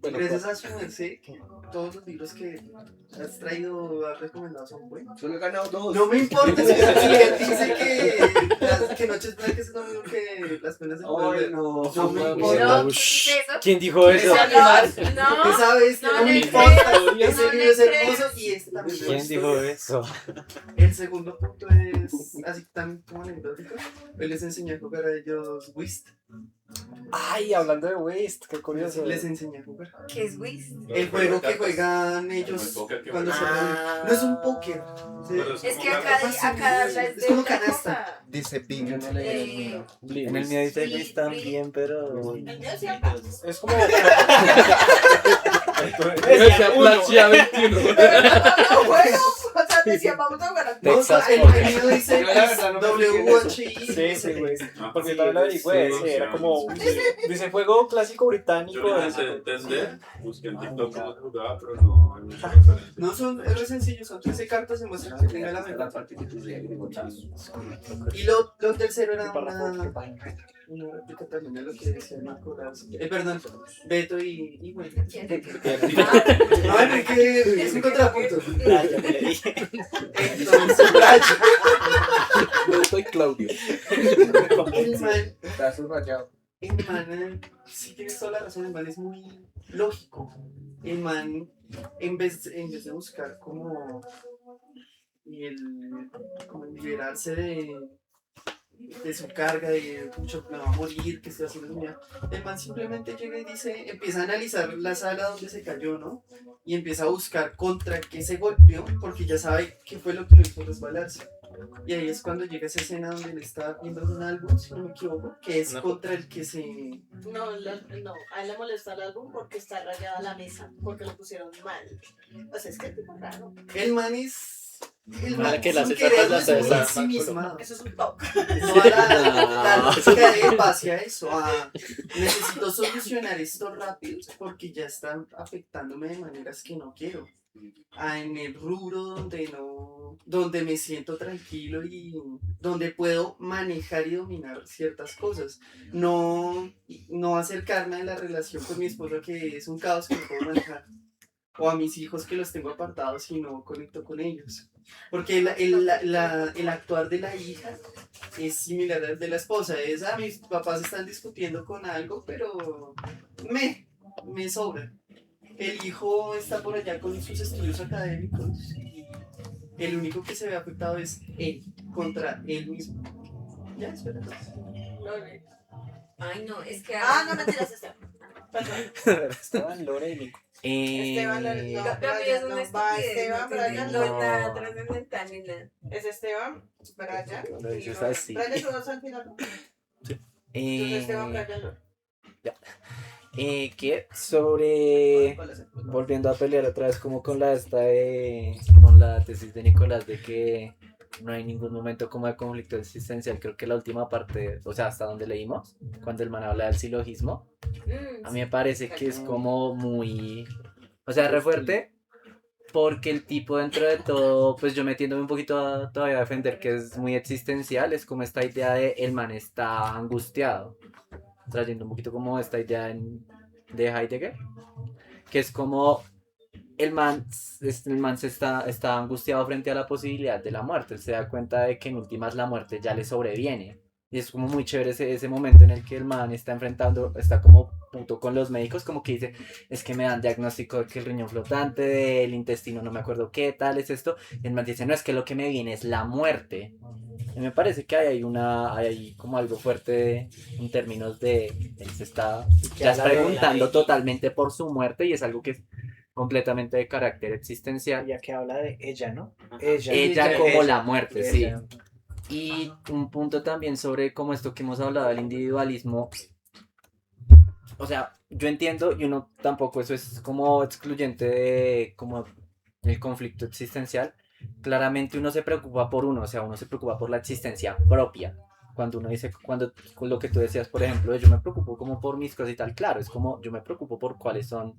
Bueno, gracias a su merced, todos los libros que has traído, has recomendado son buenos. Solo he ganado dos. No me importa si él dice que Noches Blancas es lo mismo que las penas de Ay, poder. no. No me No, importa. ¿Qué es eso? ¿Quién dijo eso? Ese animal, No, esa bestia, no no me le importa. creas, Ese no libro le es hermoso creas. y este también. ¿Quién dijo eso? El segundo punto es, así tan como anecdótico, él les enseñó a jugar a ellos Whist. Ay, hablando de Waste, qué curioso. Les enseñó a jugar. ¿Qué es Whist? El juego que juegan ellos El póker que cuando se juegan. reúnen. No es un póker. Sí. Pero Es como que cartas. acá habla Es de como otra canasta. cosa. Dice Ping. Yo no leí el Eh, mío. En el mío dice Luis también, pero... Yo sí acá. Es como. Decía Planchia 21. No, bueno, o sea, decía, vamos a jugar. No, Texas el Poker. mío dice Yo la verdad no me fijo en eso. WHI. Sí, sí, güey. Ah, Porque sí, también lo averigüé, sí, sí, era sí, como. sí. Dice juego clásico Yo británico. no sé entender, busqué en TikTok cómo se jugaba, pero no hay mucha referencia. No son, es re sencillo, son 13 cartas, se muestra que tenga la La mejor. parte que tú lees, digo, chao. Y lo tercero era una réplica también de lo que decía Nicolás. Perdón, Beto y bueno. No, Enrique es un contrapunto. Ah, ya te leí. Entonces, Yo soy Claudio. el man, Está subrayado. sí tienes toda la razón, el man es muy lógico. El man, en vez de buscar como liberarse de su carga, de mucho me va a morir, que estoy haciendo mía. El man simplemente llega y dice, empieza a analizar la sala donde se cayó, ¿no? Y empieza a buscar contra qué se golpeó, porque ya sabe qué fue lo que lo hizo resbalarse. Y ahí es cuando llega esa escena donde él está viendo un álbum, si no me equivoco, que es Una contra el que se... No, no, a él le molesta el álbum porque está rayada la mesa, porque lo pusieron mal. O sea, es que es tipo raro. El man es... El Ah, man que las sin etapas querer las es muy está ensimismado. Eso es un toque. No a la lógica de base a eso, necesito solucionar esto rápido porque ya están afectándome de maneras que no quiero. En el rubro donde me siento tranquilo y donde puedo manejar y dominar ciertas cosas. No acercarme a la relación con mi esposa que es un caos que no puedo manejar. O a mis hijos que los tengo apartados y no conecto con ellos. Porque el actuar de la hija es similar al de la esposa. Mis papás están discutiendo con algo, pero me sobra. El hijo está por allá con sus estudios académicos y el único que se ve afectado es él, contra él mismo. Ya, espera. Ay, no, es que... No mentiras, Esteban. Esteban, Lore y Nico. Esteban, no, Brian, no, va Esteban, Brian, no es no. nada trascendental ni nada. Es Esteban, Brian. Lo y dices Lore. así. Brian, tú vas al final. ¿No? Entonces Esteban, Brian, Lore. Que sobre volviendo a pelear otra vez como con con la tesis de Nicolás de que no hay ningún momento como de conflicto existencial. Creo que la última parte, o sea, hasta donde leímos, cuando el man habla del silogismo, a mí me parece que es como muy, o sea, re fuerte, porque el tipo dentro de todo, pues yo metiéndome un poquito todavía a defender que es muy existencial, es como esta idea de el man está angustiado, trayendo un poquito como esta idea de Heidegger, que es como el man está angustiado frente a la posibilidad de la muerte. Él se da cuenta de que en últimas la muerte ya le sobreviene. Y es como muy chévere ese momento en el que el man está como puto con los médicos, como que dice, es que me dan diagnóstico de que el riñón flotante, del intestino, no me acuerdo qué tal es esto. Y el man dice, no, es que lo que me viene es la muerte. Y me parece que hay ahí como algo fuerte en términos de, él se está ya está preguntando totalmente por su muerte y es algo que es completamente de carácter existencial. Ya que habla de ella, ¿no? Ella como la muerte, sí. Ella. Y un punto también sobre como esto que hemos hablado del individualismo. O sea, yo entiendo y uno tampoco eso es como excluyente de como el conflicto existencial. Claramente uno se preocupa por uno, o sea, uno se preocupa por la existencia propia. Cuando uno dice, con lo que tú decías, por ejemplo, yo me preocupo como por mis cosas y tal, claro, es como yo me preocupo por cuáles son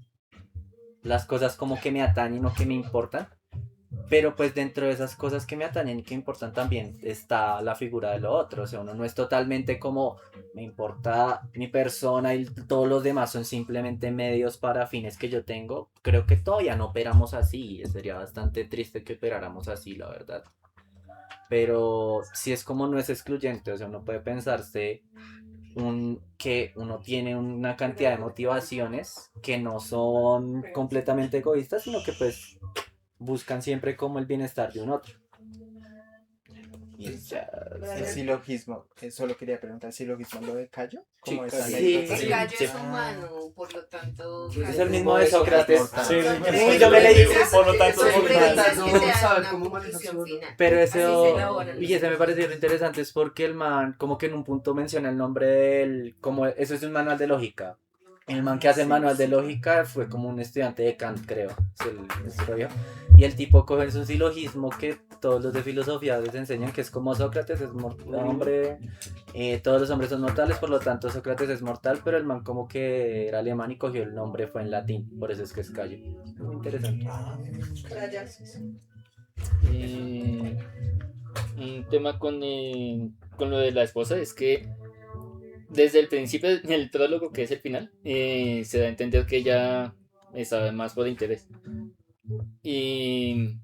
las cosas como que me atañen o que me importan, pero pues dentro de esas cosas que me atañen y que me importan también está la figura de lo otro, o sea, uno no es totalmente como me importa mi persona y todos los demás son simplemente medios para fines que yo tengo. Creo que todavía no operamos así, sería bastante triste que operáramos así, la verdad. Pero si es como no es excluyente, o sea, uno puede pensarse que uno tiene una cantidad de motivaciones que no son completamente egoístas, sino que pues buscan siempre como el bienestar de un otro. El silogismo, solo quería preguntar, ¿silogismo lo de Cayo? Sí, ¿Cómo es? sí. El gallo es humano, por lo tanto... Es el mismo de Sócrates. Sí, Uy, yo me leí. Por lo tanto, Son por premisas que te dan saber una cómo conclusión manejarlo. final. Pero Así se elaboran y ese me pareció interesante es porque el man como que en un punto menciona el nombre del, como eso es un manual de lógica. El man que hace el manual de lógica fue como un estudiante de Kant, creo, es rollo. Y el tipo coge su silogismo que todos los de filosofía les enseñan, que es como Sócrates es hombre, todos los hombres son mortales, por lo tanto Sócrates es mortal, pero el man como que era alemán y cogió el nombre, fue en latín, por eso es que es Cayo. Muy interesante. Un tema con lo de la esposa es que desde el principio, en el prólogo, que es el final, se da a entender que ella estaba más por interés. Y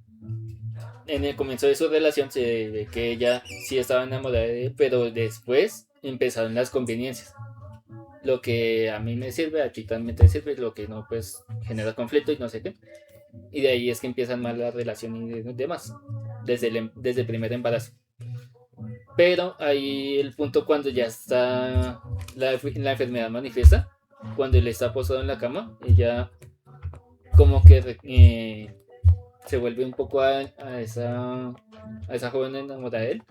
en el comienzo de su relación se ve que ella sí estaba enamorada de él, pero después empezaron las conveniencias. Lo que a mí me sirve, a ti también te sirve, lo que no, pues genera conflicto y no sé qué. Y de ahí es que empiezan mal la relación y demás, desde el primer embarazo. Pero ahí el punto cuando ya está la enfermedad manifiesta, cuando él está posado en la cama, ella como que se vuelve un poco a esa a esa joven enamorada de él,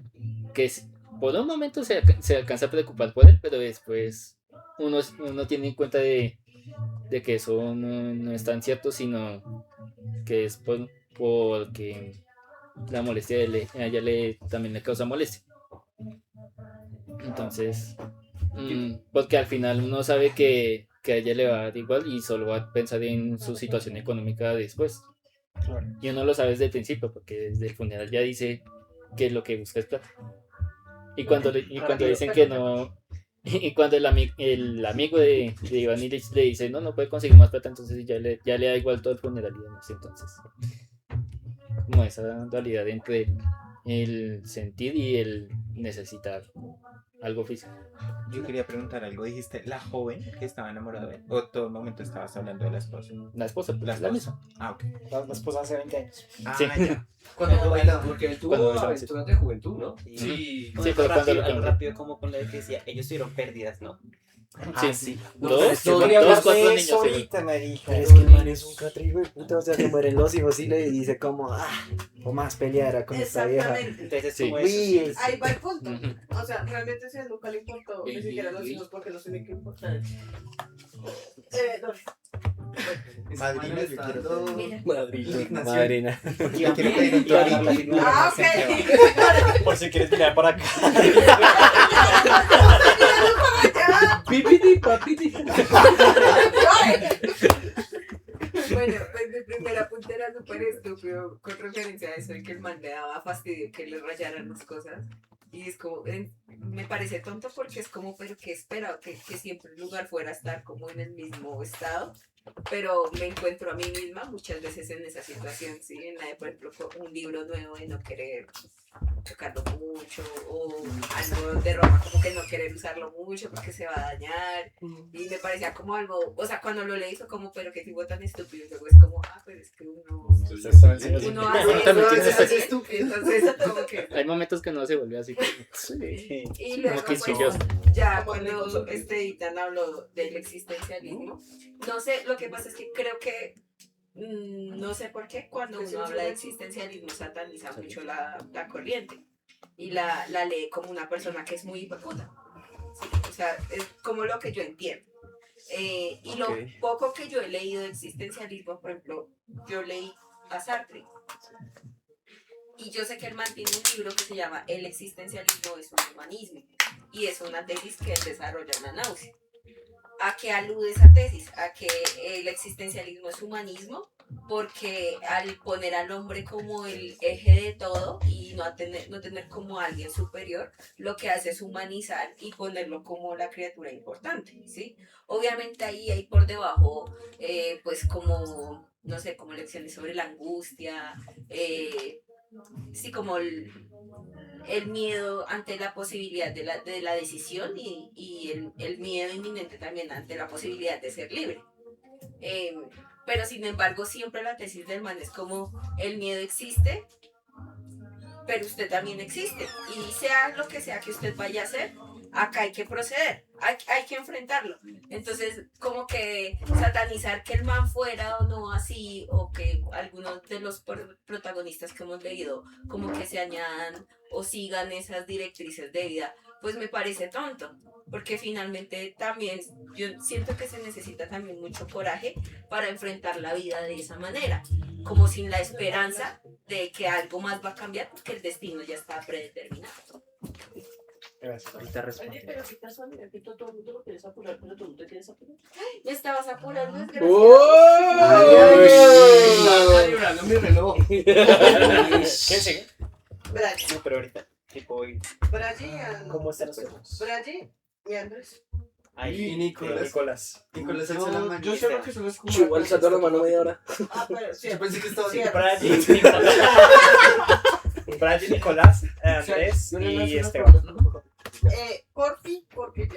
que por un momento se alcanza a preocupar por él, pero después uno tiene en cuenta de que eso no es tan cierto, sino que es porque la molestia a ella también le causa molestia. Entonces, porque al final uno sabe que a ella le va a dar igual y solo va a pensar en su situación económica después. Y uno lo sabe desde el principio, porque desde el funeral ya dice que lo que busca es plata. Y cuando dicen que no, y cuando el amigo de Iván le dice no puede conseguir más plata, entonces ya le da igual todo el funeral y demás. Entonces, como esa dualidad entre el sentir y el necesitar algo físico. Yo quería preguntar algo. Dijiste la joven que estaba enamorada de él. O todo el momento estabas hablando de la esposa. La esposa, pues, la misma. Ah, ok. La esposa hace 20 años. Ah, Sí. ya. Cuando Cuando baila, bailaba. porque él Cuando tuvo bailaba, aventuras de juventud, ¿no? Sí, Sí, Algo pero cuando rápido, lo algo conocí. rápido como con lo de que decía, ellos tuvieron pérdidas, ¿no? Sí. No, Dos, pero es que dos, quería hablar 4 de niños. eso sí. ahorita, marica. Pero es que el man es un catrigo de puta, o sea, se mueren los hijos y le dice como, o más peleara con esta vieja. Exactamente. Entonces, Sí. como eso, Uy, Ahí va el punto. Ujú. O sea, realmente si a él nunca le importó ni siquiera los hijos porque los tiene que importar. Madrina, yo quiero pedir- Mira. Madrina. Madrina. yo quiero pedir un torito. Ah, ok. por si quieres mirar por acá. Pipiti, papiti. Bueno, pues mi primer apunte era súper estúpido con referencia a eso de que el man le daba fastidio que le rayaran las cosas. Y es como, me parece tonto porque es como, pero que espera que siempre el lugar fuera a estar como en el mismo estado. Pero me encuentro a mí misma muchas veces en esa situación, ¿sí? En la de, por ejemplo, un libro nuevo de no querer tocarlo mucho, o algo de ropa como que no querer usarlo mucho porque se va a dañar. Y me parecía como algo, o sea, cuando lo leí fue como, pero qué tipo tan estúpido. Y luego es como, pero es que uno hace También eso, tiene esa- entonces como que... Hay momentos que no se vuelve así. Y luego, Como que pues, chilloso. ya cuando Ethan habló del existencialismo, no sé, lo que pasa es que creo que, no sé por qué, cuando uno habla de existencialismo sataniza mucho la corriente y la lee como una persona que es muy hiperputa. ¿Sí? O sea, es como lo que yo entiendo. Y lo poco que yo he leído de existencialismo, por ejemplo, yo leí a Sartre. Y yo sé que él mantiene un libro que se llama El existencialismo es un humanismo. Y es una tesis que él desarrolla en la náusea. ¿A qué alude esa tesis? A que el existencialismo es humanismo, porque al poner al hombre como el eje de todo y no tener como alguien superior, lo que hace es humanizar y ponerlo como la criatura importante, ¿sí? Obviamente ahí hay por debajo, pues como, no sé, como lecciones sobre la angustia, sí, como el miedo ante la posibilidad de la decisión y el miedo inminente también ante la posibilidad de ser libre. Pero sin embargo siempre la tesis del man es como el miedo existe, pero usted también existe. Y sea lo que sea que usted vaya a hacer, acá hay que proceder, hay que enfrentarlo. Entonces, como que satanizar que el man fuera o no así, o que algunos de los protagonistas que hemos leído, como que se añadan o sigan esas directrices de vida, pues me parece tonto. Porque finalmente también yo siento que se necesita también mucho coraje para enfrentar la vida de esa manera, como sin la esperanza de que algo más va a cambiar porque el destino ya está predeterminado. Ahorita respondo. Oye, pero qué casualidad que todo el mundo lo quieres apurar, pero tú no te quieres apurar. ¡Ay! Me estabas apurando, Estaba calibrando mi reloj. ¿Qué sigue? Brian, No, pero ahorita, tipo, Brian, ¿Cómo están los ojos? Brian y Andrés. ahí. Y Nicolás. Nicolás. Nicolás alza la mano. Yo solo que solo es como. Chubo alzando la mano media hora. Ah, pero sí. Yo pensé que estaba Sí, Brian, Nicolás, Andrés Yo le lanzo y una Esteban. pregunta. Por fin, porque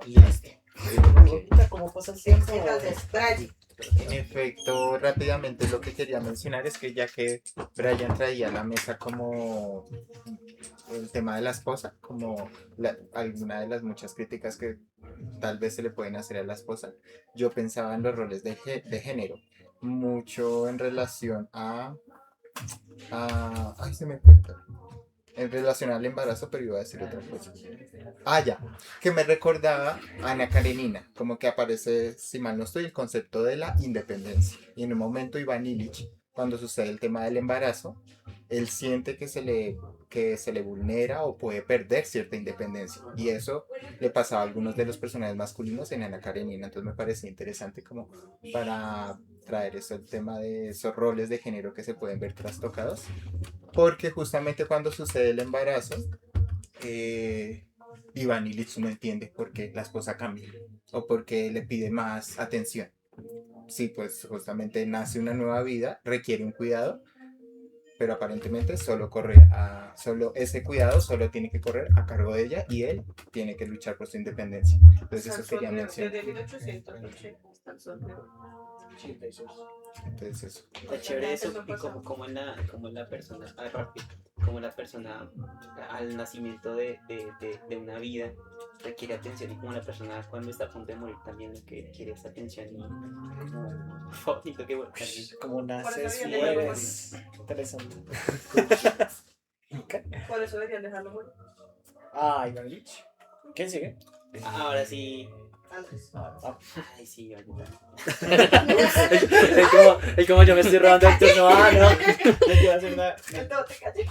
ya está. ¿Cómo pasa el tiempo? Entonces, Brian. En efecto, rápidamente lo que quería mencionar es que ya que Brian traía a la mesa como el tema de la esposa, como alguna de las muchas críticas que tal vez se le pueden hacer a la esposa, yo pensaba en los roles de género, mucho en relación a ay, se me fue. en relación al embarazo, pero iba a decir otra cosa. Ah, ya, que me recordaba a Ana Karenina, como que aparece, si mal no estoy, el concepto de la independencia. Y en un momento Iván Illich, cuando sucede el tema del embarazo, él siente que se le vulnera o puede perder cierta independencia. Y eso le pasaba a algunos de los personajes masculinos en Ana Karenina. Entonces me parecía interesante como para traer eso, el tema de esos roles de género que se pueden ver trastocados. Porque justamente cuando sucede el embarazo, Iván Illich no entiende por qué la esposa cambia o por qué le pide más atención. Sí, pues justamente nace una nueva vida, requiere un cuidado, pero aparentemente solo ese cuidado solo tiene que correr a cargo de ella y él tiene que luchar por su independencia. Entonces eso quería mencionar. Desde 1880 hasta el soltero. Entonces eso. Está chévere eso, y como la persona, rápido, como la persona al nacimiento de una vida requiere atención, y como la persona cuando está a punto de morir también lo que quiere esa atención, y como bonito que bueno, Como naces, Por eso deberían mueres. Interesante. Por eso deberían dejarlo morir. Ah, Iván Lich. ¿Quién sigue? ahora sí. Andrés. Ay, sí, ahorita. Es como yo me estoy robando el turno. No. Yo te iba a hacer una. No te calles.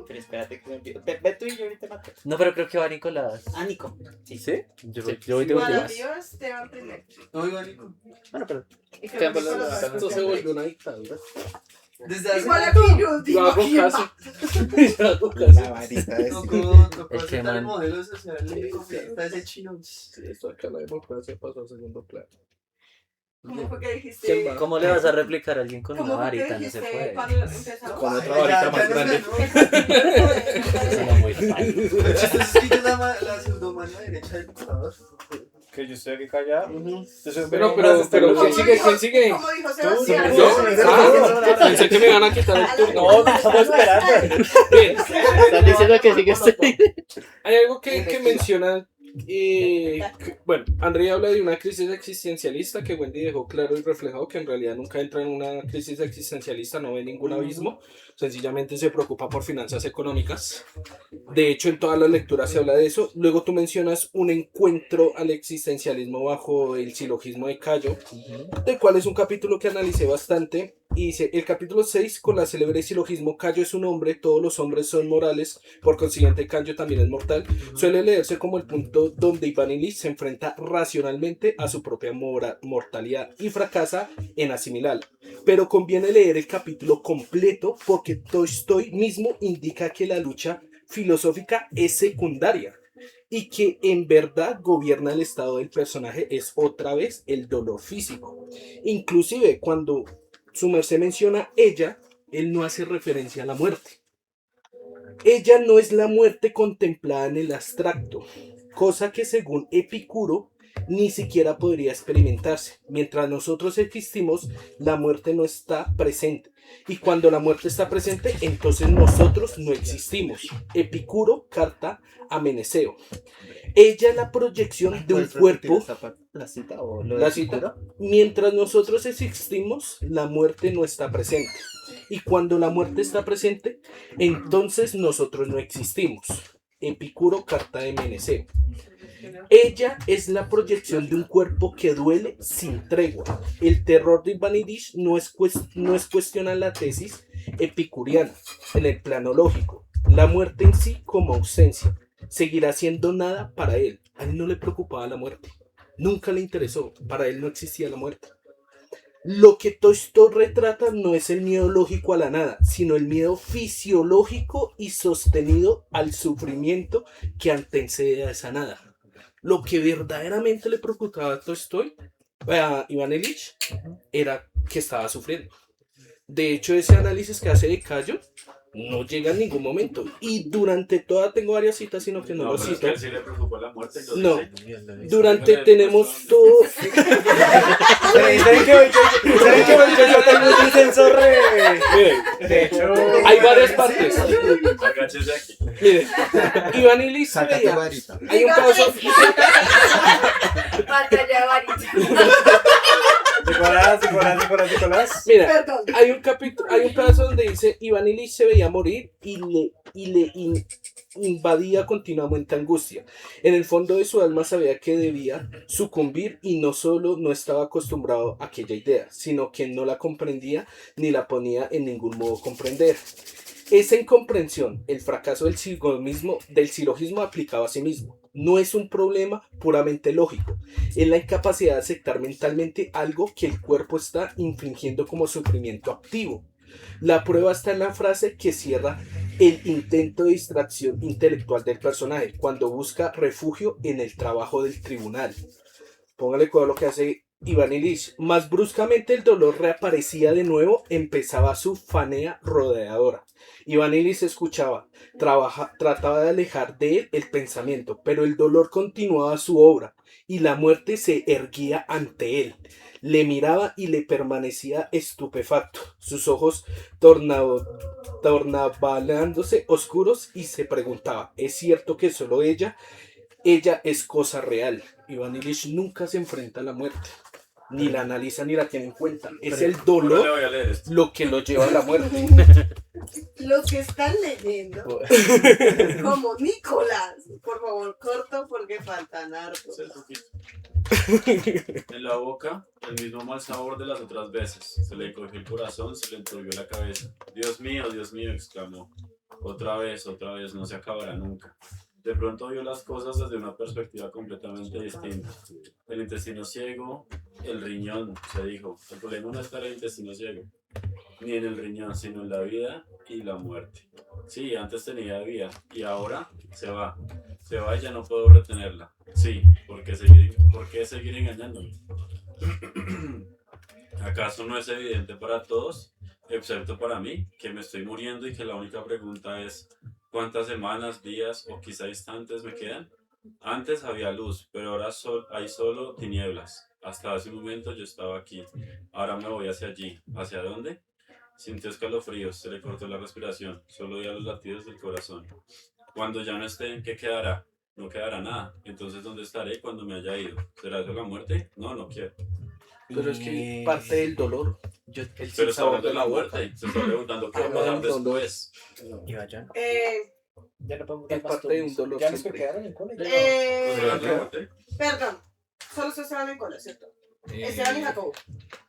Pero espérate que me empiezo. Ve tú y yo ahorita mato. No, pero creo que va Nicolás. Ah, Nico. Sí. ¿Sí? Yo voy de Igual a últimas. Dios, Esteban primero. No, Iván, Nico. Bueno, pero Y creo que Nicolás va Esto después se de volvió Andrés. una dictadura. Desde hace Igual a poco. Virus, Yo hago ¿quién caso. va? Yo hago caso. La varita de Tocó El aceptar man. el modelo social y está ese chino. Sí, esto acá la democracia pasó a segundo plano. ¿Cómo fue que ¿Quién dijiste? va? ¿cómo le vas a replicar a alguien con una ¿Cómo fue que varita? No se dijiste puede. cuando empezamos? Con otra Ay, varita ya más nos grande. ganó. Suena muy fácil. Lo chistoso es que yo la pseudomano derecha del dictador. Que yo estoy aquí callado. Pero ¿quién sigue? ¿Quién sigue? Como dijo Sebastián. ¿Yo? Yo. Pensé que me iban a quitar el turno. No, me estamos esperando. Bien. Están diciendo que sigue usted. Hay algo que menciona. Bueno, André habla de una crisis existencialista que Wendy dejó claro y reflejado que en realidad nunca entra en una crisis existencialista, no ve ningún abismo, sencillamente se preocupa por finanzas económicas. De hecho, en todas las lecturas se habla de eso. Luego tú mencionas un encuentro al existencialismo bajo el silogismo de Cayo, del cual es un capítulo que analicé bastante. Y dice, el capítulo 6 con la célebre silogismo Cayo es un hombre, todos los hombres son morales, por consiguiente Cayo también es mortal, suele leerse como el punto donde Iván Illich se enfrenta racionalmente a su propia mortalidad y fracasa en asimilarla. Pero conviene leer el capítulo completo porque Tolstoy mismo indica que la lucha filosófica es secundaria y que en verdad gobierna el estado del personaje es otra vez el dolor físico. Inclusive cuando su merced menciona ella, él no hace referencia a la muerte. Ella no es la muerte contemplada en el abstracto, cosa que según Epicuro ni siquiera podría experimentarse. Mientras nosotros existimos, la muerte no está presente. Y cuando la muerte está presente, entonces nosotros no existimos. Epicuro, carta a Meneceo. Ella es la proyección de un cuerpo. ¿La cita o lo La de cita. Epicuro? Mientras nosotros existimos, la muerte no está presente. Y cuando la muerte está presente, entonces nosotros no existimos. Epicuro, carta de Meneceo. Ella es la proyección de un cuerpo que duele sin tregua. El terror de Iván Illich no es cuestionar la tesis epicuriana en el plano lógico. La muerte en sí como ausencia seguirá siendo nada para él. A él no le preocupaba la muerte. Nunca le interesó. Para él no existía la muerte. Lo que Tolstoy retrata no es el miedo lógico a la nada, sino el miedo fisiológico y sostenido al sufrimiento que antecede a esa nada. Lo que verdaderamente le preocupaba a Tolstoy, a Iván Illich, era que estaba sufriendo. De hecho, ese análisis que hace de Cayo no llega en ningún momento. Y durante toda, tengo varias citas, sino que no lo pero es cito. que a él sí le preocupó la muerte. y lo No, dice. durante tenemos todo. ¿Saben que yo tengo un sensor Miren, de hecho, hay varias partes. Agáchese aquí. Miren, Iván Illich se Sácate veía. varita. Hay un caso. Batalla de varita. Nicolás. Mira, Perdón. hay un capítulo, hay un pedazo donde dice Iván Illich se veía morir y invadía continuamente angustia. En el fondo de su alma sabía que debía sucumbir y no solo no estaba acostumbrado a aquella idea, sino que no la comprendía ni la ponía en ningún modo comprender. Esa incomprensión, el fracaso del silogismo aplicado a sí mismo, no es un problema puramente lógico, es la incapacidad de aceptar mentalmente algo que el cuerpo está infringiendo como sufrimiento activo. La prueba está en la frase que cierra el intento de distracción intelectual del personaje cuando busca refugio en el trabajo del tribunal. Póngale cuidado lo que hace Iván Illich. Más bruscamente el dolor reaparecía de nuevo, empezaba su fanea rodeadora. Iván Illich escuchaba, trataba de alejar de él el pensamiento, pero el dolor continuaba su obra y la muerte se erguía ante él. Le miraba y le permanecía estupefacto, sus ojos tornabalándose oscuros y se preguntaba, ¿es cierto que solo ella es cosa real? Iván Illich nunca se enfrenta a la muerte, ni la analiza ni la tiene en cuenta. Es el ¿Cómo le dolor voy a leer esto? lo que lo lleva a la muerte. Los que están leyendo, como Nicolás, por favor, corto porque faltan hartos. En la boca, el mismo mal sabor de las otras veces. Se le cogió el corazón, se le enturbió la cabeza. Dios mío, exclamó. Otra vez, no se acabará nunca. De pronto vio las cosas desde una perspectiva completamente distinta. El intestino ciego, el riñón, se dijo. El problema no está en el intestino ciego, ni en el riñón, sino en la vida y la muerte. Sí, antes tenía vida y ahora se va. Se va y ya no puedo retenerla. Sí, ¿por qué seguir engañándome? ¿Acaso no es evidente para todos, excepto para mí, que me estoy muriendo y que la única pregunta es ¿cuántas semanas, días o quizá instantes me quedan? Antes había luz, pero ahora hay solo tinieblas. Hasta hace un momento yo estaba aquí. Ahora me voy hacia allí. ¿Hacia dónde? Sintió escalofríos, se le cortó la respiración. Solo oía los latidos del corazón. Cuando ya no esté, ¿qué quedará? No quedará nada. Entonces, ¿dónde estaré cuando me haya ido? ¿Será eso la muerte? No, no quiero. Pero es que parte del dolor. Pero está hablando de la muerte. Se está preguntando qué va a pasar después. Ya no podemos Es dar más parte de un turnos. dolor Ya nos siempre. quedaron en cole. Perdón, solo se Esteban en cola, ¿cierto? Esteban y Jacobo.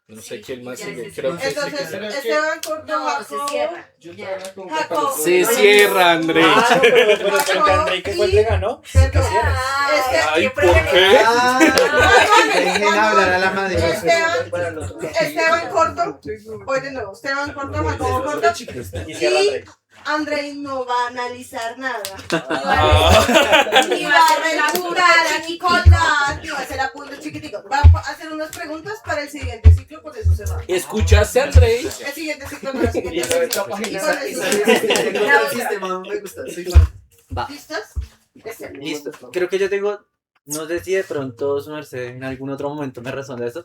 No sé quién más ya sigue. se Creo que Entonces, Esteban cortó No, se cierra. Jacobo. se cierra, André. Ah, pero porque André que fue el que ganó. Perdón. Ay, ¿por qué? Dejen hablar a la madre. Esteban corto. Voy de nuevo. Esteban corto, Jacobo corto. Y cierra André. Andrei no va a analizar nada. Ah. Ni va a refutar a Nicolás. Ni va a hacer apuntes chiquiticos. Va a hacer unas preguntas para el siguiente ciclo, por eso se va. ¿Escuchaste, André? El siguiente ciclo, no, el siguiente Y sobre ciclo. todo Y página. con Y eso- el sistema me gusta. Soy fan. Va, ¿Listos? listo. Creo que yo tengo, no sé si de pronto su merced en algún otro momento me responde esto.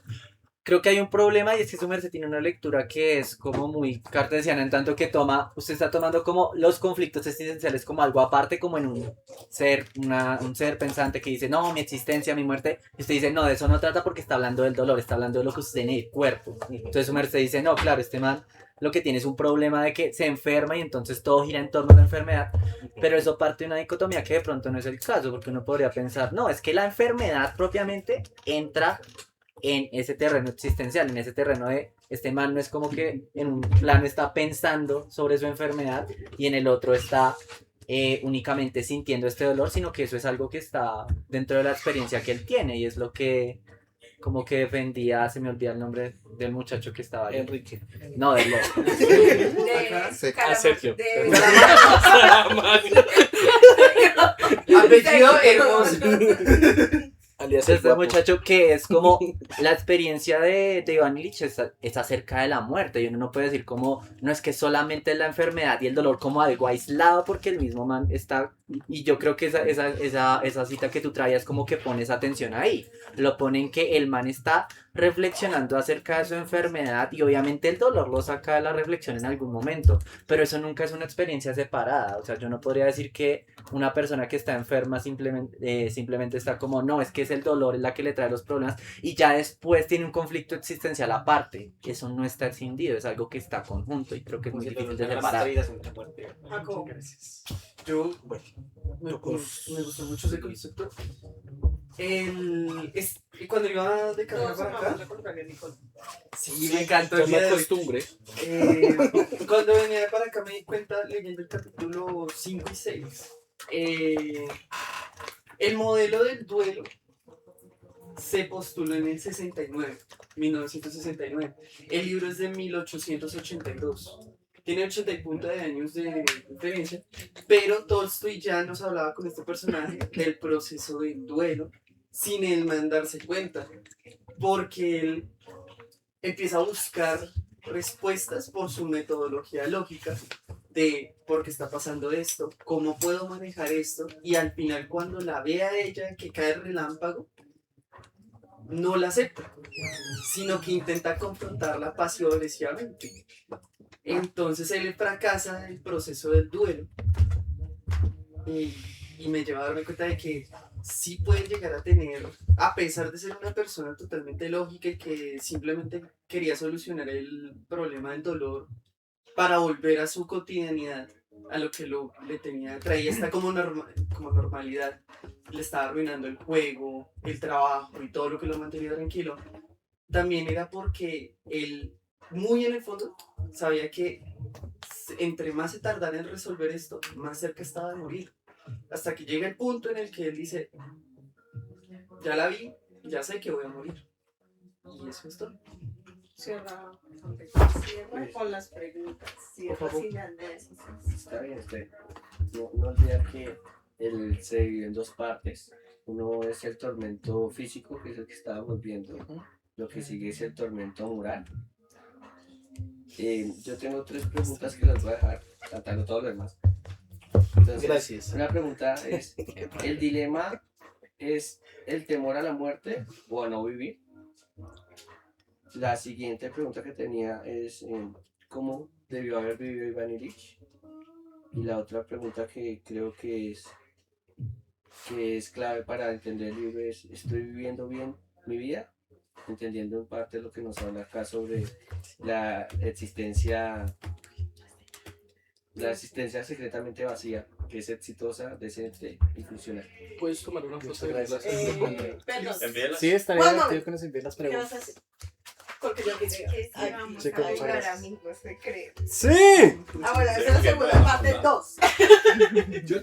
Creo que hay un problema y es que su merced tiene una lectura que es como muy cartesiana en tanto que usted está tomando como los conflictos existenciales como algo aparte, como en un ser pensante que dice, no, mi existencia, mi muerte. Y usted dice, no, de eso no trata porque está hablando del dolor, está hablando de lo que usted tiene en el cuerpo. Entonces su merced dice, no, claro, este man lo que tiene es un problema de que se enferma y entonces todo gira en torno a la enfermedad, pero eso parte de una dicotomía que de pronto no es el caso, porque uno podría pensar, no, es que la enfermedad propiamente entra en ese terreno existencial, en ese terreno de este man no es como que en un plano está pensando sobre su enfermedad y en el otro está únicamente sintiendo este dolor, sino que eso es algo que está dentro de la experiencia que él tiene y es lo que como que defendía, se me olvida el nombre del muchacho que estaba ahí. Enrique. No, del loco. Sergio. Apellido hermoso. Alias el Este guapo. muchacho que es como la experiencia de Iván Illich es acerca de la muerte y uno no puede decir como no es que solamente la enfermedad y el dolor como algo aislado porque el mismo man está y yo creo que esa cita que tú traías como que pone esa atención ahí, lo ponen que el man está reflexionando acerca de su enfermedad y obviamente el dolor lo saca de la reflexión en algún momento, pero eso nunca es una experiencia separada. O sea, yo no podría decir que una persona que está enferma simplemente está como, no, es que es el dolor es la que le trae los problemas y ya después tiene un conflicto existencial aparte. Eso no está escindido, es algo que está conjunto y creo que es muy difícil de separar. Jacob, Gracias. yo, bueno, me gustó mucho ese concepto. Cuando iba de camino para acá, sí, me encantó el Es día una de hoy. costumbre. Cuando venía para acá me di cuenta, leyendo el capítulo 5 y 6, el modelo del duelo se postuló en el 1969. El libro es de 1882. Tiene 80 y punto de años de diferencia, pero Tolstoy ya nos hablaba con este personaje del proceso del duelo sin él darse cuenta, porque él empieza a buscar respuestas por su metodología lógica de por qué está pasando esto, cómo puedo manejar esto, y al final cuando la ve a ella que cae el relámpago, no la acepta, sino que intenta confrontarla pasivo-agresivamente. Entonces él fracasa el proceso del duelo y me lleva a darme cuenta de que sí puede llegar a tener, a pesar de ser una persona totalmente lógica y que simplemente quería solucionar el problema del dolor para volver a su cotidianidad, a lo que traía esta como normalidad, le estaba arruinando el juego, el trabajo y todo lo que lo mantenía tranquilo, también era porque él, muy en el fondo, sabía que entre más se tardara en resolver esto, más cerca estaba de morir. Hasta que llega el punto en el que él dice, ya la vi, ya sé que voy a morir. Y eso es todo. Cierra con las preguntas. Cierra Por favor. sin análisis. Está bien, no olvidar que él se divide en dos partes. Uno es el tormento físico, que es el que estábamos viendo. Lo que sigue es el tormento moral. Yo tengo 3 preguntas que las voy a dejar, tratando todo lo demás. Entonces, Gracias. una pregunta es, ¿el dilema es el temor a la muerte o a no vivir? La siguiente pregunta que tenía es, ¿cómo debió haber vivido Iván Ilich? Y la otra pregunta que creo que es clave para entender el libro es, ¿estoy viviendo bien mi vida? Entendiendo en parte lo que nos habla acá sobre la existencia secretamente vacía, que es exitosa, decente y funcional. Puedes tomar una foto Muchas de gracias. Perdón. Envíela. Sí, estaría Juan, divertido que nos envíen las ¿Qué vas a preguntas. hacer? Porque yo quise. Ay, Vamos chico, a muchas jugar, gracias. amigos, se cree. ¡Sí! Ahora, esa es la Sí, segunda porque- parte 2. Yo